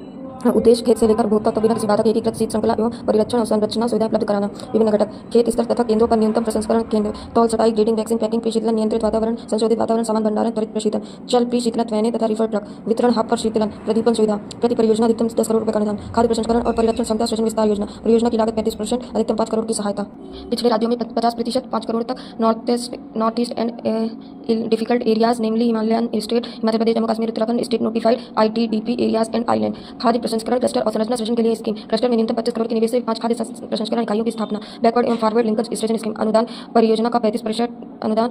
उद्देश्य खेत से लेकर उपभोक्ता तक बिना किसी बाधा के एकीकृत शीत श्रृंखला एवं परिरक्षण और संरचना सुविधाएं उपलब्ध कराना। विभिन्न घटक, खेत स्तर तथा केंद्रों पर न्यूनतम प्रसंस्करण केंद्र, तौल, छटाई, ग्रेडिंग, वैक्सीन, पैकिंग, प्रीशीतलन, नियंत्रित वातावरण, संशोधित वातावरण, सामान भंडारण, त्वरित प्रशीतन, चल प्रीशीतलन, ट्रेनें तथा रिफर ट्रक, वितरण हब पर शीतलन, प्रदीपन सुविधा, प्रति परियोजना अधिकतम 10 करोड़ रुपए का अनुदान, खाद्य प्रसंस्करण और परिरक्षण क्षमता स्टेशन विस्तार योजना, परियोजना की लागत 35%, अधिकतम 5 करोड़ की सहायता। पिछले राज्यों में 50% 5 करोड़ तक, north east and difficult areas namely Himalayan state, Himachal Pradesh, Jammu Kashmir, Uttarakhand state notified ITDP areas and island. खाद्य प्रसंस्करण क्लस्टर और संरचना सृजन के लिए स्कीम, क्लस्टर में न्यूनतम 25 करोड़ के निवेश से 5 खाद्य प्रसंस्करण इकाइयों की स्थापना। बैकवर्ड एवं फॉरवर्ड लिंकेज स्टेशन स्कीम, अनुदान परियोजना का 35% अनुदान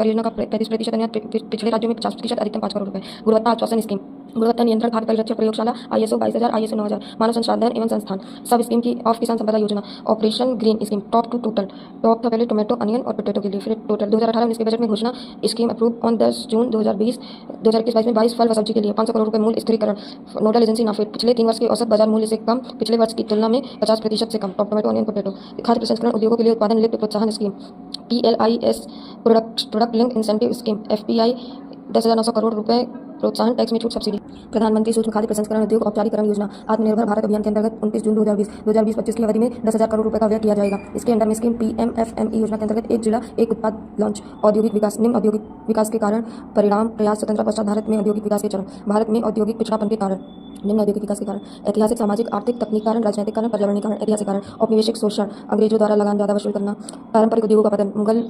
परियोजना का 35% अन्य पिछले राज्यों में 50%, अधिकतम 5 करोड़ रुपए। गुणवत्ता आश्वासन स्कीम, गुणवत्ता नियंत्रण खाद्य परिरक्षण प्रयोगशाला ISO 22000 ISO 9000, मानव संसाधन एवं संस्थान सब स्कीम की of Kisan Sampada Yojana, operation green scheme, top to total, top था पहले टोमेटो, अनियन और पोटैटो के लिए, फिर टोटल 2018-19 के बजट में घोषणा, स्कीम अप्रूव ऑन 10 जून 2021-22 में 22 फल व सब्जी के लिए 500 करोड़ रुपए मूल्य स्थिरीकरण, नोडल एजेंसी नाफेड, पिछले 3 वर्ष के औसत बाजार मूल्य से कम, पिछले वर्ष की तुलना में 50% से कम, टॉप टोमेटो, अनियन, पोटैटो। खाद्य प्रसंस्करण उद्योगों के लिए उत्पादन लिफ्ट प्रोत्साहन scheme, PLIS product link incentive scheme, FPI 10,900 crore रुपए प्रोत्साहन, टैक्स में छूट, सब्सिडी। प्रधानमंत्री सूक्ष्म खाद्य प्रसंस्करण उद्योग औपचारिकरण योजना, आत्मनिर्भर भारत अभियान के अंतर्गत 29 जून 2020-25 की अवधि में 10,000 करोड़ रुपए का व्यय किया जाएगा। इसके अंडर में स्कीम PMFME योजना के अंतर्गत एक जिला एक उत्पाद लॉन्च, औद्योगिक विकास, निम्न औद्योगिक विकास के कारण परिणाम, प्रयास, स्वतंत्रता पश्चात भारत में औद्योगिक विकास के चरण, भारत में औद्योगिक पिछड़ापन के कारण, निम्न औद्योगिक विकास के कारण, ऐतिहासिक, सामाजिक, आर्थिक, तकनीक कारण, राजनीतिक कारण, पर्यावरणीय कारण, ऐतिहासिक कारण, औपनिवेशिक शोषण, अंग्रेजों द्वारा लगान ज्यादा वसूल करना, पारंपरिक उद्योगों का पतन, मुगल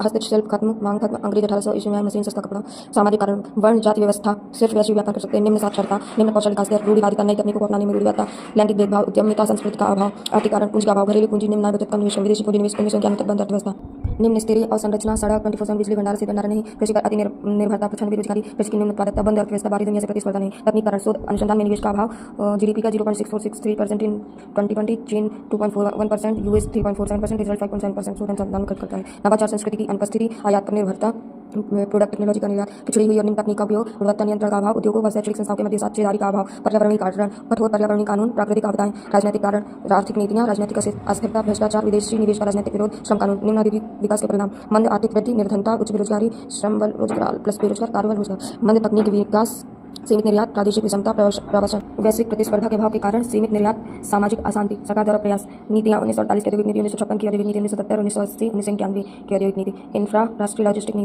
हस्तशिल्प खत्म, मांग खत्म, अंग्रेज 1800 ईस्वी में मशीन, सस्ता कपड़ा, सामाजिक कारण, वर्ण जाति व्यवस्था, सिर्फ वैश्विक व्यापार कर सकते हैं, निम्न साक्षरता, निम्न कौशल विकास दर, रूढ़िवादिता, नई तकनीकों को अपनाने में रूढ़िवादिता, लैंगिक भेदभाव, उद्यमिता संस्कृति का अभाव, आर्थिक कारण, पूंजी का अभाव, घरेलू पूंजी, निम्न आय बचत का निवेश, विदेशी पूंजी निवेश, 1991 तक बंद अर्थव्यवस्था, निम्न स्तरीय अवसंरचना, सड़क, 24/7 बिजली भंडार से भंडार नहीं, कृषि पर अति निर्भरता, प्रचंड बेरोजगारी, कृषि की निम्न उत्पादकता, बंद अर्थव्यवस्था, बाहरी दुनिया से प्रतिस्पर्धा नहीं, तकनीक कारण, शोध अनुसंधान में निवेश का अभाव, GDP का 0.6463% इन 2020, चीन 2.41%, US 3.47%, इजराइल 5.7%, शोध अनुसंधान खर्च करता है। नवाचार संस्कृति की अनुपस्थिति, आयात पर निर्भरता, प्रोडक्ट टेक्नोलॉजी का निर्यात, पिछड़ी हुई और निम्न तकनीक का उपयोग, गुणवत्ता नियंत्रण का अभाव, उद्योगों व शैक्षणिक संस्थाओं के मध्य साझेदारी का अभाव, पर्यावरणीय कारण, कठोर पर्यावरणीय कानून, प्राकृतिक आपदाएं, राजनीतिक कारण, आर्थिक नीतियां, राजनीतिक अस्थिरता, भ्रष्टाचार, विदेशी निवेश का राजनीतिक विरोध, श्रम कानून, निम्न औद्योगिक विकास के परिणाम, मंद आर्थिक वृद्धि, निर्धनता, उच्च बेरोजगारी, श्रम बल रोजगार प्लस बेरोजगार, कार्यबल रोजगार, मंद तकनीक विकास, सीमित निर्यात, प्रादेशिक विषमता, प्रवसन, वैश्विक प्रतिस्पर्धा के अभाव के कारण सीमित निर्यात, सामाजिक अशांति, सरकार द्वारा प्रयास, नीतियां 1948 की औद्योगिक नीति, 1956 की औद्योगिक नीति, 1970, 1980, 1991 की औद्योगिक नीति, इंफ्रा, राष्ट्रीय लॉजिस्टिक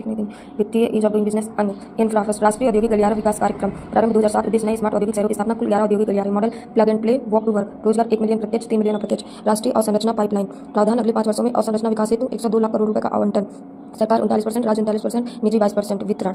नीति, वित्तीय, ईज ऑफ डूइंग बिजनेस, अन्य, इंफ्रा, राष्ट्रीय औद्योगिक गलियारा विकास कार्यक्रम, प्रारंभ 2007, उद्देश्य नए स्मार्ट औद्योगिक शहरों की स्थापना, कुल 11 औद्योगिक गलियारे, model plug and play, walk to work, रोजगार 1 मिलियन प्रत्यक्ष, 3 मिलियन अप्रत्यक्ष, राष्ट्रीय अवसंरचना पाइपलाइन, प्रावधान अगले 5 वर्षों में अवसंरचना विकास हेतु 102 लाख करोड़ रुपए का आवंटन, सरकार 39%, राज्य 39%, निजी 22%, वितरण,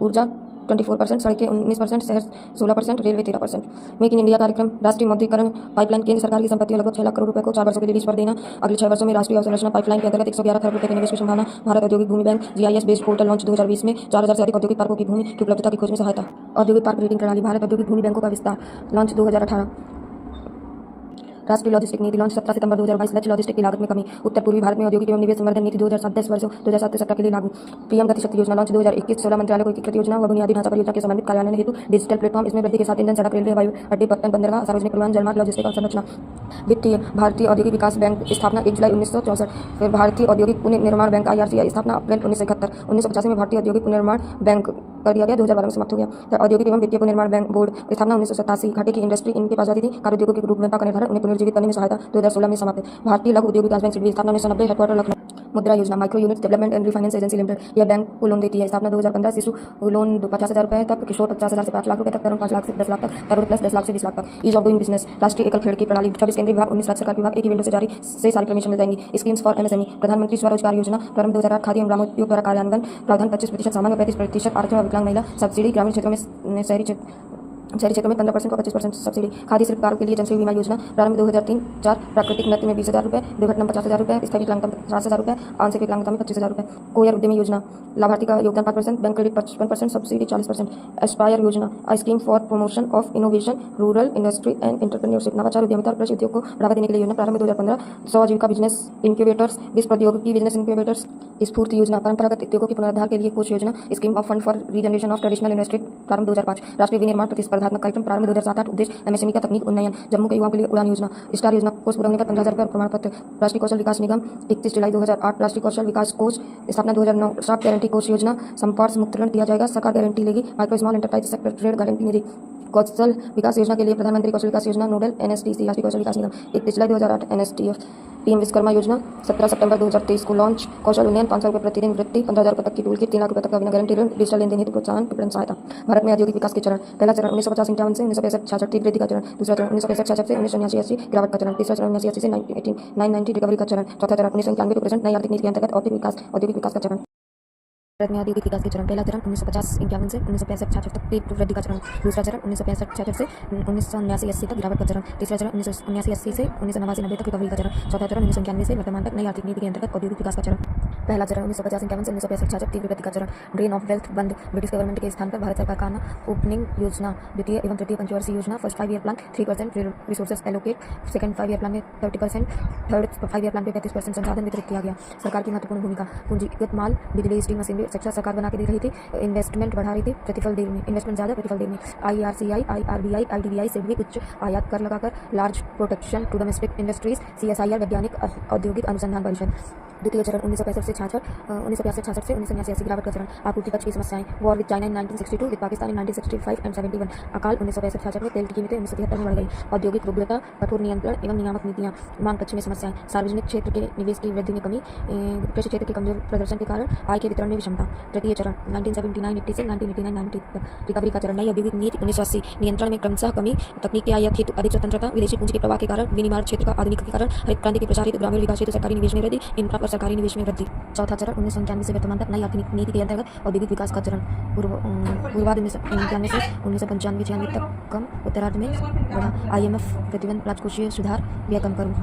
ऊर्जा 24%, सड़कें 19%, शहर 16%, रेलवे 13%। मेक इन इंडिया कार्यक्रम, राष्ट्रीय मौद्रीकरण पाइपलाइन, केंद्र सरकार की संपत्तियों लगभग 6 लाख करोड़ रुपए को 4 वर्षों के लिए लीज पर देना, अगले 6 वर्षों में राष्ट्रीय अवसंरचना पाइपलाइन के अंतर्गत 111 करोड़ रुपए के निवेश की संभावना, भारत औद्योगिक भूमि bank, GIS based portal launch 2020 में 4000 से अधिक औद्योगिक पार्कों की भूमि की उपलब्धता की खोज में सहायता, औद्योगिक पार्क रेटिंग प्रणाली, भारत औद्योगिक भूमि बैंकों का विस्तार, लॉन्च 2018, राष्ट्रीय लॉजिस्टिक नीति लॉन्च 17 सितंबर 2022, लक्ष्य लॉजिस्टिक की लागत में कमी, उत्तर पूर्वी भारत में औद्योगिक एवं निवेश संवर्धन नीति 2007-10 वर्षों 2007-17 के लिए लागू, PM गति शक्ति योजना लॉन्च 2021, 16 मंत्रालय को एकीकृत योजना व बुनियादी ढांचा परियोजना के संबंधित कार्यान्वयन हेतु डिजिटल प्लेटफॉर्म, इसमें वृद्धि के साथ ईंधन, सड़क, रेलवे, हवाई अड्डे, पत्तन, बंदरगाह, सार्वजनिक परिवहन, जलमार्ग, लॉजिस्टिक और संरचना। वित्तीय, भारतीय औद्योगिक विकास बैंक स्थापना 1 जुलाई 1964, फिर भारतीय औद्योगिक पुनर्निर्माण बैंक IRCI स्थापना अप्रैल 1971, 1985 में भारतीय औद्योगिक पुनर्निर्माण बैंक कर दिया गया, 2012 में समाप्त हो गया। औद्योगिक एवं वित्तीय पुनर्निर्माण बैंक बोर्ड स्थापना 1987, घाटे की इंडस्ट्री इनके पास जाती थी, कार्य उद्योगों की गुणवत्ता का निर्धारण, उन्हें पुनर्जीवित करने में सहायता, 2016 में समाप्त है। भारतीय लघु उद्योग विकास बैंक सिडबी स्थापना 1990, हेडक्वार्टर लखनऊ। मुद्रा योजना, micro unit development and refinance agency limited, यह बैंक को लोन देती है, स्थापना 2015, शिशु लोन 50,000 रुपए तक, किशोर 50,000 से 5 लाख रुपए तक, तरुण 5 लाख से 10 लाख तक, तरुण प्लस 10 लाख से 20 लाख तक। ईज ऑफ डूइंग बिजनेस, राष्ट्रीय एकल खिड़की प्रणाली, 26 केंद्रीय विभाग, 19 राज्य सरकार विभाग, एक ही विंडो से जारी से सारी परमिशन मिल जाएंगी। स्कीम्स फॉर MSME, प्रधानमंत्री स्वरोजगार योजना, प्रारंभ 2008, खादी एवं ग्रामोद्योग द्वारा कार्यान्वयन, प्रावधान 25% सामान्य, 35% आरक्षण, विकलांग महिला, सब्सिडी, ग्रामीण क्षेत्रों में शहरी क्षेत्रों में 15% को 25% सब्सिडी, खादी शिल्पकारों के लिए जनसेवी बीमा योजना, प्रारंभ 2003-4, प्राकृतिक नृत्य में 20,000 रुपये, दुर्घटना 50,000 रुपये, स्थायी विकलांगता 50,000 रुपये, आंशिक विकलांगता में 25,000 रुपये, कोयर उद्यमी योजना, लाभार्थी का योगदान 5%, बैंक क्रेडिट 55%, सब्सिडी 40%, एस्पायर योजना, आई scheme for promotion of innovation, rural industry and entrepreneurship, नवाचार, उद्यमिता और कृषि उद्योग को बढ़ावा देने के लिए योजना, प्रारंभ 2015, 100 आजीविका बिजनेस इंक्यूबेटर्स, 20 प्रौद्योगिकी बिजनेस इंक्यूबेटर्स, स्फूर्ति योजना, परंपरागत उद्योगों के पुनरुद्धार के लिए कोष योजना, scheme of fund for regeneration of traditional industry, प्रारंभ 2005, राष्ट्रीय विनिर्माण प्रतिस्पर्धात्मक कार्यक्रम, प्रारंभ 2007-8, उद्देश्य MSME का तकनीक उन्नयन, जम्मू के युवाओं के लिए उड़ान योजना, स्टार योजना, कोर्स पूरा होने पर 15,000 रुपये प्रमाण पत्र, राष्ट्रीय कौशल विकास निगम 31 जुलाई 2008, राष्ट्रीय कौशल विकास कोष स्थापना 2009, स्टाफ गारंटी कोष योजना, संपार्श मुक्त ऋण दिया जाएगा, सरकार गारंटी लेगी, micro small enterprise sector trade guarantee निधि, कौशल विकास योजना के लिए प्रधानमंत्री कौशल विकास योजना, नोडल NSTC, राष्ट्रीय कौशल विकास निगम 31 जुलाई 2008, NSTF, PM विश्वकर्मा योजना 17 सितंबर 2023 को लॉन्च, कौशल उन्नयन 500 रुपये प्रतिदिन वृत्ति, 15,000 रुपये तक की टूल किट, 3 लाख रुपये तक का बिना गारंटी ऋण, डिजिटल लेनदेन हेतु प्रोत्साहन विपणन सहायता। भारत में औद्योगिक विकास के चरण, पहला चरण 1950-51 से 1965-66 तीव्र वृद्धि का चरण, दूसरा चरण 1965-66 से 1979-80 गिरावट का चरण, तीसरा चरण 1980 से 990 रिकवरी का चरण, चौथा चरण 1991 टू प्रेजेंट नई आर्थिक नीति के अंतर्गत औद्योगिक विकास का चरण। भारत में औद्योगिक विकास के चरण, पहला चरण 1950-51 से 1965-66 तक तीव्र वृद्धि का चरण, दूसरा चरण 1965-66 से 1979-80 तक गिरावट का चरण, तीसरा चरण 1979-80 से 1989-90 तक रिकवरी का चरण, चौथा चरण 1991 से वर्तमान तक नई आर्थिक नीति के अंतर्गत औद्योगिक विकास का चरण। पहला चरण 1950-51 से 1965-66 तीव्र गति का चरण ड्रेन ऑफ वेल्थ बंद ब्रिटिश गवर्नमेंट के स्थान पर भारत सरकार का आना ओपनिंग योजना द्वितीय एवं तृतीय पंचवर्षीय योजना first 5 year plan 3% resources allocate second 5 year plan में 30% थर्ड 5 ईयर प्लान में 35% संसाधन वितरित किया गया। सरकार की महत्वपूर्ण भूमिका पूंजीगत माल बिजली स्टील मशीनरी एक्सेट्रा सरकार बना के दे रही थी, इन्वेस्टमेंट बढ़ा रही थी, प्रतिफल देर में इन्वेस्टमेंट ज़्यादा प्रतिफल देर में IRCI IRBI IDBI से भी उच्च आयात कर लगाकर large protection to domestic industries CSIR वैज्ञानिक औद्योगिक अनुसंधान परिषद। द्वितीय चरण 1965 से 66 से 1989 गिरावट का चरण आपूर्ति पक्ष की समस्याएं war with China in 1962 with Pakistan in 1965 and 71 अकाल 1965-66 में तेल की कीमतें 1973 में बढ़ गई, औद्योगिक रुग्णता कठोर नियंत्रण एवं नियामक नीतियां मांग पक्ष में समस्याएं सार्वजनिक क्षेत्र के निवेश की वृद्धि में कमी कृषि क्षेत्र के कमजोर प्रदर्शन के कारण आय के वितरण में विषमता। तृतीय चरण 1979-80 से 1989-90 तक रिकवरी का चरण नई औद्योगिक नीति 1980 नियंत्रण में क्रमशः कमी तकनीकी आयात हेतु अधिक स्वतंत्रता विदेशी पूंजी के प्रवाह के कारण विनिर्माण क्षेत्र का आधुनिकीकरण हरित क्रांति के प्रसारित ग्रामीण विकास हेतु सरकारी निवेश में वृद्धि इंफ्रा पर सरकारी निवेश में वृद्धि। चौथा चरण 1991 से वर्तमान तक नई आर्थिक नीति के अंतर्गत औद्योगिक विकास का चरण पूर्वाध 1991 से 1995-96 तक कम उत्तरार्ध में बढ़ा IMF प्रतिबंध राजकोषीय सुधार व्यय कम करूँ।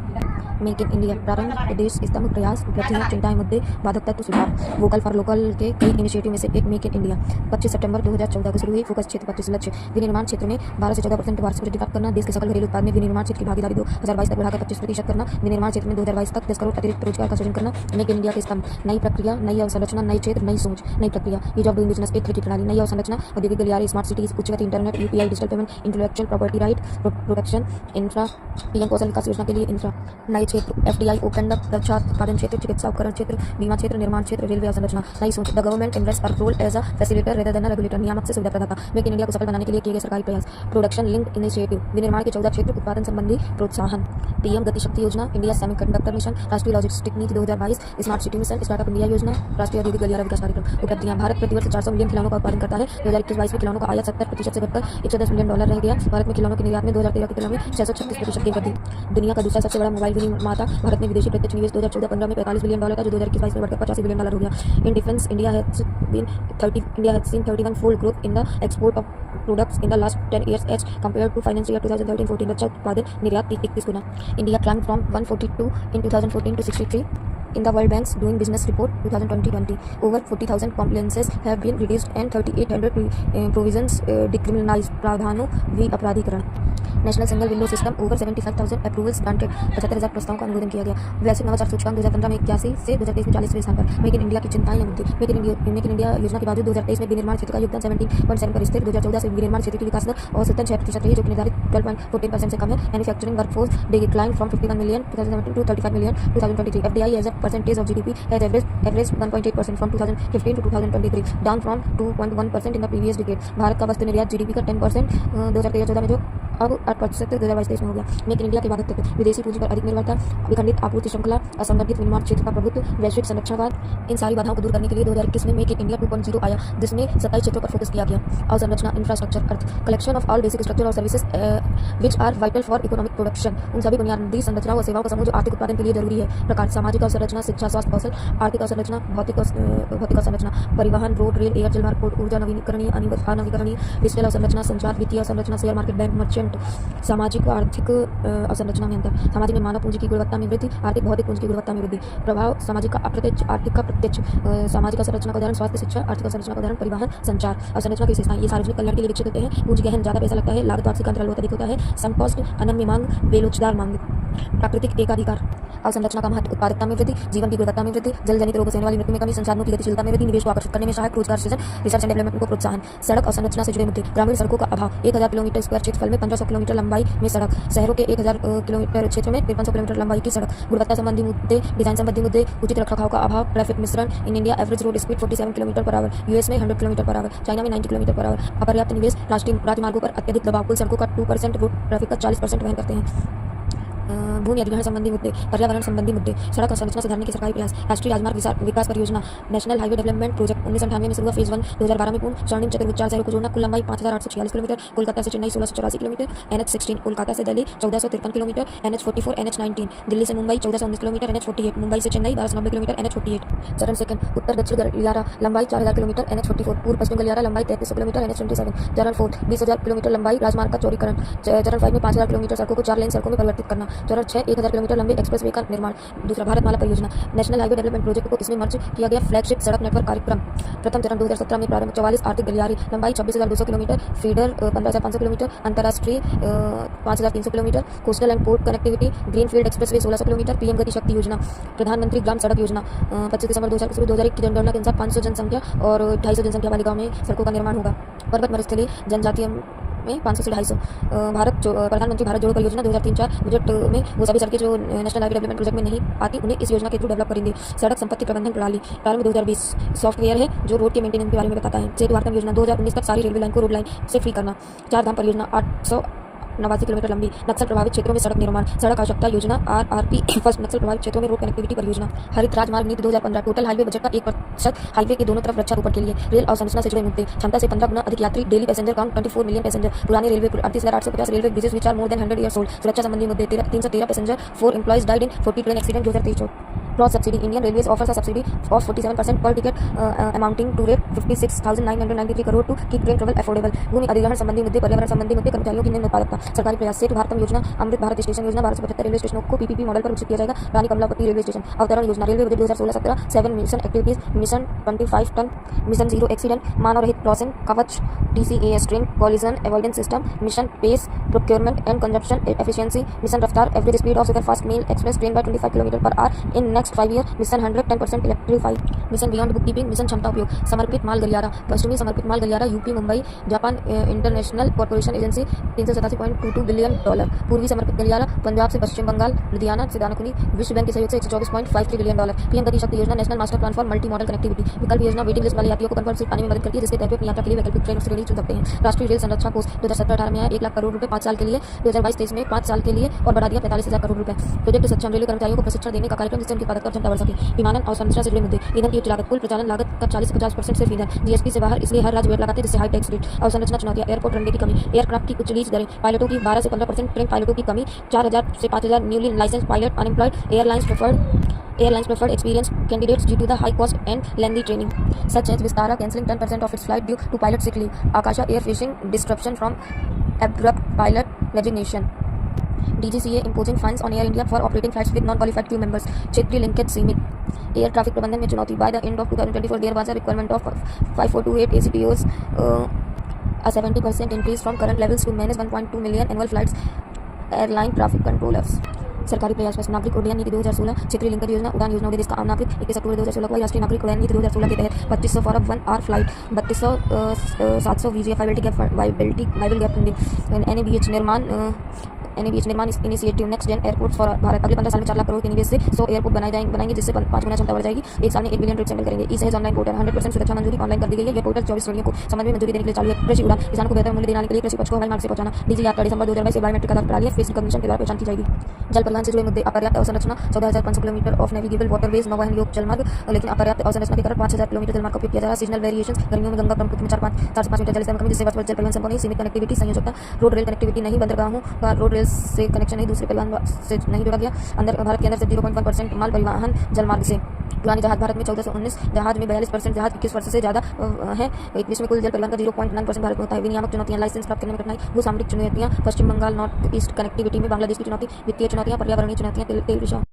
मेक इन इंडिया प्रारंभ उद्देश्य स्तंभ प्रयास उपलब्धियां चिंताएं मुद्दे बाधक तत्व सुधार वोकल फॉर लोकल के कई इनिशिएटिव में से एक मेक इन इंडिया 25 सितंबर 2014 को शुरू हुई फोकस क्षेत्र 25 लक्ष्य विनिर्माण क्षेत्र में 12 से 14% वार्षिक वृद्धि प्राप्त करना, देश के सकल घरेलू उत्पाद में विनिर्माण क्षेत्र की भागीदारी 2022 तक बढ़ाकर 25% करना, विनिर्माण क्षेत्र में 2022 तक 10 करोड़ अतिरिक्त रोजगार का सृजन करना। मेक इन इंडिया के स्तंभ नई प्रक्रिया नई अवसंरचना नई क्षेत्र नई सोच नई प्रक्रिया ईज ऑफ डूइंग बिजनेस एक की प्रणाली नई अवसंरचना औद्योगिक गलियारे स्मार्ट सिटीज उच्च गति internet UPI digital payment intellectual property right protection infra PM कौशल विकास योजना के लिए इंफ्रा नए क्षेत्र FDI ओपन रक्षा उत्पादन क्षेत्र चिकित्सा उपकरण क्षेत्र बीमा क्षेत्र निर्माण क्षेत्र रेलवे अवसंरचना नई सोच the government invest a role as a facilitator rather than a regulator नियामक से सुविधा प्रदाता। मेक इन इंडिया को सफल बनाने के लिए किए गए सरकारी प्रयास प्रोडक्शन लिंक्ड इनिशिएटिव विनिर्माण के 14 क्षेत्र उत्पादन संबंधी प्रोत्साहन PM गति शक्ति योजना इंडिया सेमीकंडक्टर मिशन राष्ट्रीय लॉजिस्टिक नीति 2022 smart city mission startup India योजना राष्ट्रीय औद्योगिक गलियारा विकास कार्यक्रम। उपलब्धियां भारत प्रतिवर्ष 400 मिलियन खिलौनों का उत्पादन करता है। 2021-22 में खिलौनों का आयात 70% से घटकर $110 मिलियन रह गया। भारत में खिलौनों के निर्यात में 2013 की तुलना में 636% की वृद्धि। दुनिया का दूसरा सबसे बड़ा मोबाइल निर्माता भारत में विदेशी प्रत्यक्ष निवेश 2014-15 में $45 बिलियन था जो 2021-22 में बढ़कर $85 बिलियन हो गया। In defence India has seen 31 fold growth in the export of products in the last 10 years as compared to financial year 2013-14 रक्षा उत्पादन निर्यात 31 गुना। India climbed from 142 in 2014 to 63 in the World Bank's Doing Business Report 2020. Over 40,000 compliances have been reduced and 3,800 provisions decriminalized. प्रावधानों वी अपराधीकरण national single window system over 75,000 approvals granted 75,000 प्रस्तावों का अनुमोदन किया गया। वैश्विक नवाचार सूचकांक 2015 में 81 से 2023 में 40वें स्थान पर। मेक इन इंडिया की चिंताएं या मुद्दे मेक इन इंडिया योजना के बावजूद 2023 में विनिर्माण क्षेत्र का योगदान 17.7 पर स्थिर 2014 से विनिर्माण क्षेत्र की विकास दर औसतन 6% रही जो कि निर्धारित 12.14% से कम है। Manufacturing workforce decline from 51 million 2017 to 35 million 2023। FDI as a percentage of GDP has averaged 1.8% from 2015 to 2023 down from 2.1% in the previous decade। Bharat का वस्तु निर्यात GDP का 10% 2013-14 में जो अब 8% 2022-23 में हो गया। मेक इन इंडिया के बाधक तत्व विदेशी पूंजी पर अधिक निर्भरता विखंडित आपूर्ति श्रृंखला असंगठित विनिर्माण क्षेत्र का प्रभुत्व वैश्विक संरक्षणवाद इन सारी बाधाओं को दूर करने के लिए 2021 में मेक इन इंडिया 2.0 आया जिसमें 27 क्षेत्रों पर फोकस किया गया। अवसंरचना इंफ्रास्ट्रक्चर अर्थ collection of all basic structure और services which are vital for economic production उन सभी बुनियादी संरचनाओं और सेवाओं का समूह जो आर्थिक उत्पादन के लिए जरूरी है। प्रकार सामाजिक अवसंरचना शिक्षा स्वास्थ्य कौशल आर्थिक अवसंरचना भौतिक अवसंरचना परिवहन रोड रेल एयर जल मार्ग पोर्ट ऊर्जा नवीकरणीय अनवीकरणीय डिजिटल अवसंरचना संचार वित्तीय अवसंरचना शेयर मार्केट बैंक मर्चेंट सामाजिक आर्थिक अवसंरचना में अंतर सामाजिक में मानव पूंजी की गुणवत्ता में वृद्धि आर्थिक भौतिक पूंजी की गुणवत्ता में वृद्धि प्रभाव सामाजिक का अप्रत्यक्ष आर्थिक का प्रत्यक्ष सामाजिक अवसंरचना का उदाहरण स्वास्थ्य शिक्षा आर्थिक अवसंरचना का उदाहरण परिवहन संचार अवसंरचना की विशेषताएं ये सार्वजनिक कल्याण के लिए विकसित होते हैं। पूंजी गहन ज्यादा पैसा लगता है लागत वापसी का अंतराल बहुत अधिक होता है सम कॉस्ट अनम्य मांग बेलोचदार मांग प्राकृतिक एकाधिकार अवसंरचना का महत्व उत्पादकता में वृद्धि जीवन की गुणवत्ता में वृद्धि जल जनित रोगों से होने वाली मृत्यु में कमी संसाधनों की गतिशीलता में वृद्धि निवेश को आकर्षित करने में सहायक रोजगार सृजन रिसर्च एंड डेवलपमेंट को प्रोत्साहन सड़क अवसंरचना से जुड़े मुद्दे ग्रामीण सड़कों का अभाव 1000 किलोमीटर स्क्वायर क्षेत्रफल में 1500 किलोमीटर लंबाई में सड़क शहरों के 1000 किलोमीटर क्षेत्र में 5300 किलोमीटर लंबाई की सड़क गुणवत्ता संबंधी मुद्दे डिजाइन संबंधी मुद्दे उचित रखरखाव का अभाव ट्रैफिक मिश्रण in India average road speed 47 kilometre per hour US में 100 किलोमीटर पर आवर चाइना में 90 किलोमीटर पर आवर अपर्याप्त निवेश राष्ट्रीय राजमार्गों पर अत्यधिक दबाव कुल सड़कों का 2% रोड ट्रैफिक का 40% वहन करते हैं। भूमि अधिग्रहण संबंधी मुद्दे पर्यावरण संबंधी मुद्दे सड़क संरचना सुधारने के सरकारी प्रयास राष्ट्रीय राजमार्ग विकास परियोजना नेशनल हाईवे डेवलपमेंट प्रोजेक्ट 1998 में शुरू हुआ फेज 1 2012 में पूर्ण स्वर्णिम चतुर्भुज 4 शहरों को जोड़ना कुल लंबाई 5846 किलोमीटर कोलकाता से चेन्नई 1684 किलोमीटर NH16 कोलकाता से Delhi 1453 kilometre NH44 NH19 Delhi से मुंबई 1419 किलोमीटर NH48 मुंबई से चेन्नई 1290 किलोमीटर NH48 चरण सेकंड उत्तर दक्षिण गलियारा लंबाई 4000 किलोमीटर NH44 पूर्व पश्चिम गलियारा लंबाई 3300 किलोमीटर NH27 चरण 4 20000 किलोमीटर लंबाई राजमार्ग का चौड़ीकरण चरण 5 में 5000 किलोमीटर सड़कों को 4 लेन सड़कों में परिवर्तित करना चरण लक्ष्य है 1000 किलोमीटर लंबे एक्सप्रेसवे का निर्माण। दूसरा, भारतमाला परियोजना नेशनल हाईवे डेवलपमेंट प्रोजेक्ट को इसमें मर्ज किया गया फ्लैगशिप सड़क नेटवर्क कार्यक्रम। प्रथम चरण 2017 में प्रारंभ। 44 आर्थिक गलियारे, लंबाई 26,200 किलोमीटर, फीडर 15,500 किलोमीटर, अंतर्राष्ट्रीय 5,300 kilometre, coastal and port connectivity, greenfield expressway 1600 kilometre, PM गति शक्ति योजना। प्रधानमंत्री ग्राम सड़क योजना 25 दिसंबर 2001 की जनगणना के अनुसार 500 जनसंख्या और 250 जनसंख्या वाले गाँव में सड़कों का निर्माण होगा। पर्वत मरुस्थलीय जनजातीय में 500 से 250। प्रधानमंत्री भारत जोड़ो परियोजना 2003-4 बजट में वो सभी सड़कें जो नेशनल हाईवे डेवलपमेंट प्रोजेक्ट में नहीं आती उन्हें इस योजना के थ्रू डेवलप करेंगे। सड़क संपत्ति प्रबंधन प्रणाली प्रारंभ 2020 सॉफ्टवेयर है जो रोड के मेंटेनेंस के बारे में बताता है। सेतु भारतम योजना 2019 तक सारी रेलवे लाइन को रोड लाइन से फ्री करना। चार धाम परियोजना 889 किलोमीटर लंबी। नक्सल प्रभावित क्षेत्रों में सड़क निर्माण। सड़क आवश्यकता योजना RRP फर्स्ट नक्सल प्रभावित क्षेत्रों में रोड कनेक्टिविटी परियोजना। हरित राजमार्ग नीति 2015 टोटल हाईवे बजट का 1% हाईवे के दोनों तरफ वृक्षारोपण के लिए। रेल अवसंरचना से जुड़े मुद्दे। क्षमता से 15 गुना अधिक यात्री, daily passenger count 24 million passenger. पुराने railway 38,850 railway bridges which are more than 100 years old। सुरक्षा संबंधी मुद्दे। 313 passenger 4 employees died in 40 train accident 2023। Cross subsidy. Indian railways offers a subsidy of 47% per ticket amounting to rate 56,993 crore to keep train travel affordable. भूमि अधिग्रहण संबंधी मुद्दे, पर्यावरण संबंधी मुद्दे, कर्मचारियों की निम्न उत्पादकता। सरकारी प्रयास। सेतु भारतम योजना, अमृत भारत स्टेशन योजना 1275 रेलवे स्टेशनों को PPP मॉडल पर विकसित किया जाएगा। Rani Kamlapati railway station. अवतरण योजना railway budget 2016-17 7 mission activities. Mission 25 ton, mission 0 accident, मानव रहित crossing, Kavach TCAS train, collision avoidance system, mission pace, procurement and consumption efficiency, mission Raftaar, average speed of superfast mail express train by 25 km/h in next 5 year, mission 110% electrified, mission beyond book keeping, mission क्षमता उपयोग। समर्पित माल गलियारा। पश्चिमी समर्पित माल गलियारा UP Mumbai Japan international corporation agency 387.22 billion dollar. पूर्वी समर्पित गलियारा पंजाब से पश्चिम बंगाल, लुधियाना से दानाकुनी, विश्व बैंक के सहयोग से 124.53 बिलियन डॉलर। पीएम गति शक्ति योजना national master plan for multi modal connectivity. विकल्प योजना वेटिंग लिस्ट वाले यात्रियों को कंफर्म सीट पाने में मदद करती है जिसके तहत वे अपनी यात्रा के लिए वैकल्पिक ट्रेन श्रेणी चुन सकते हैं। राष्ट्रीय रेल संरक्षा कोष 2017-18 में आया 1 लाख करोड़ रुपए 5 साल के लिए। 2022-23 में 5 साल के लिए और बढ़ा दिया 45,000 करोड़ रुपए। प्रोजेक्ट सक्षम रेलवे कर्मचारियों को प्रशिक्षण देने का कार्यक्रम जिससे उनकी उत्पादकता और क्षमता बढ़ सके। विमानन अवसंरचना से जुड़े मुद्दे। ईंधन की उच्च लागत। कुल प्रचालन लागत का 40 से 50% सिर्फ ईंधन। जीएसटी से बाहर, इसलिए हर राज्य वेट लगाते हैं जिससे हाई टैक्स रेट। अवसंरचना चुनौतियां। एयरपोर्ट रनवे की कमी, एयरक्राफ्ट की उच्च लीज दरें, पायलटों की 12 से 15% ट्रेन पायलटों की कमी, 4,000 से 5,000 newly license pilot unemployed, airlines preferred experienced candidates due to the high cost and lengthy training, such as Vistara cancelling 10% of its flight due to pilot sick leave, Akasha Air facing disruption from abrupt pilot resignation, DGCA imposing fines on Air India for operating flights with non-qualified crew members, क्षेत्रीय linkage सीमित। Air traffic प्रबंधन में चुनौती। By the end of 2024 there was a requirement of 5428 ACTOs, a 70% increase from current levels to manage 1.2 million annual flights, airline traffic controllers। सरकारी प्रयास पर नागरिक उड्डयन नीति 2016, क्षेत्रीय लिंकेज योजना, उड़ान योजना देश का आम नागरिक 21 अक्टूबर 2016 को राष्ट्रीय नागरिक उड्डयन नीति 2016 के तहत 2500 for 1 hour flight, 3200 700 VGF viable gap funding. NABH निर्माण initiative next gen airport for Bharat. अगले 15 साल में 4 लाख करोड़ के निवेश से 100 एयरपोर्ट बनाएंगे जिससे 5 गुना क्षमता बढ़ जाएगी। एक साल में 1 बिलियन ट्रिप्स हैंडल करेंगे। ई सहज ऑनलाइन पोर्टल 100% सुरक्षा मंजूरी ऑनलाइन कर दी गई है। यह पोर्टल 24 श्रेणियों को समझ में मंजूरी देने के लिए चालू है। कृषि उड़ान, किसानों को बेहतर मूल्य दिलाने के लिए कृषि उपज को हवाई मार्ग से पहुंचाना। डीजी यात्रा दिसंबर 2022 से बायोमेट्रिक आधार प्रणाली फेस रिकॉग्निशन के द्वारा पहचान की जाएगी। जल परिवहन से जुड़े मुद्दे। अपर्याप्त अवसंरचना। 14,500 किलोमीटर ऑफ नेविगेबल वाटरवेज नौवहन योग्य जलमार्ग, लेकिन अपर्याप्त अवसंरचना के कारण 5,000 किलोमीटर जलमार्ग का उपयोग किया जा रहा है। Seasonal variation. गर्मियों में गंगा ब्रह्मपुत्र में 4 से 5 मीटर जल स्तर में कमी जिससे वर्षभर जल परिवहन संभव नहीं। सीमित कनेक्टिविटी संयोजकता। रोड रेल कनेक्टिविटी नहीं। बंदरगाहों का रोड रेल से कनेक्शन नहीं। दूसरे परिवहन से नहीं जोड़ा गया। भारत के अंदर से 0.1% माल परिवहन जलमार्ग से। पुराने जहाज। भारत में 1419 जहाज में 42% जहाज 21 वर्ष से ज़्यादा है। विश्व में कुल जल परिवहन का 0.9% भारत में होता है। विनियामक चुनौतियां। लाइसेंस प्राप्त करने में कठिनाई। भू सामरिक चुनौतियां। पश्चिम बंगाल नॉर्थ ईस्ट कनेक्टिविटी में बांग्लादेश की चुनौती। वित्तीय चुनौतियां। पर्यावरणीय चुनौतियां। तेल विषयों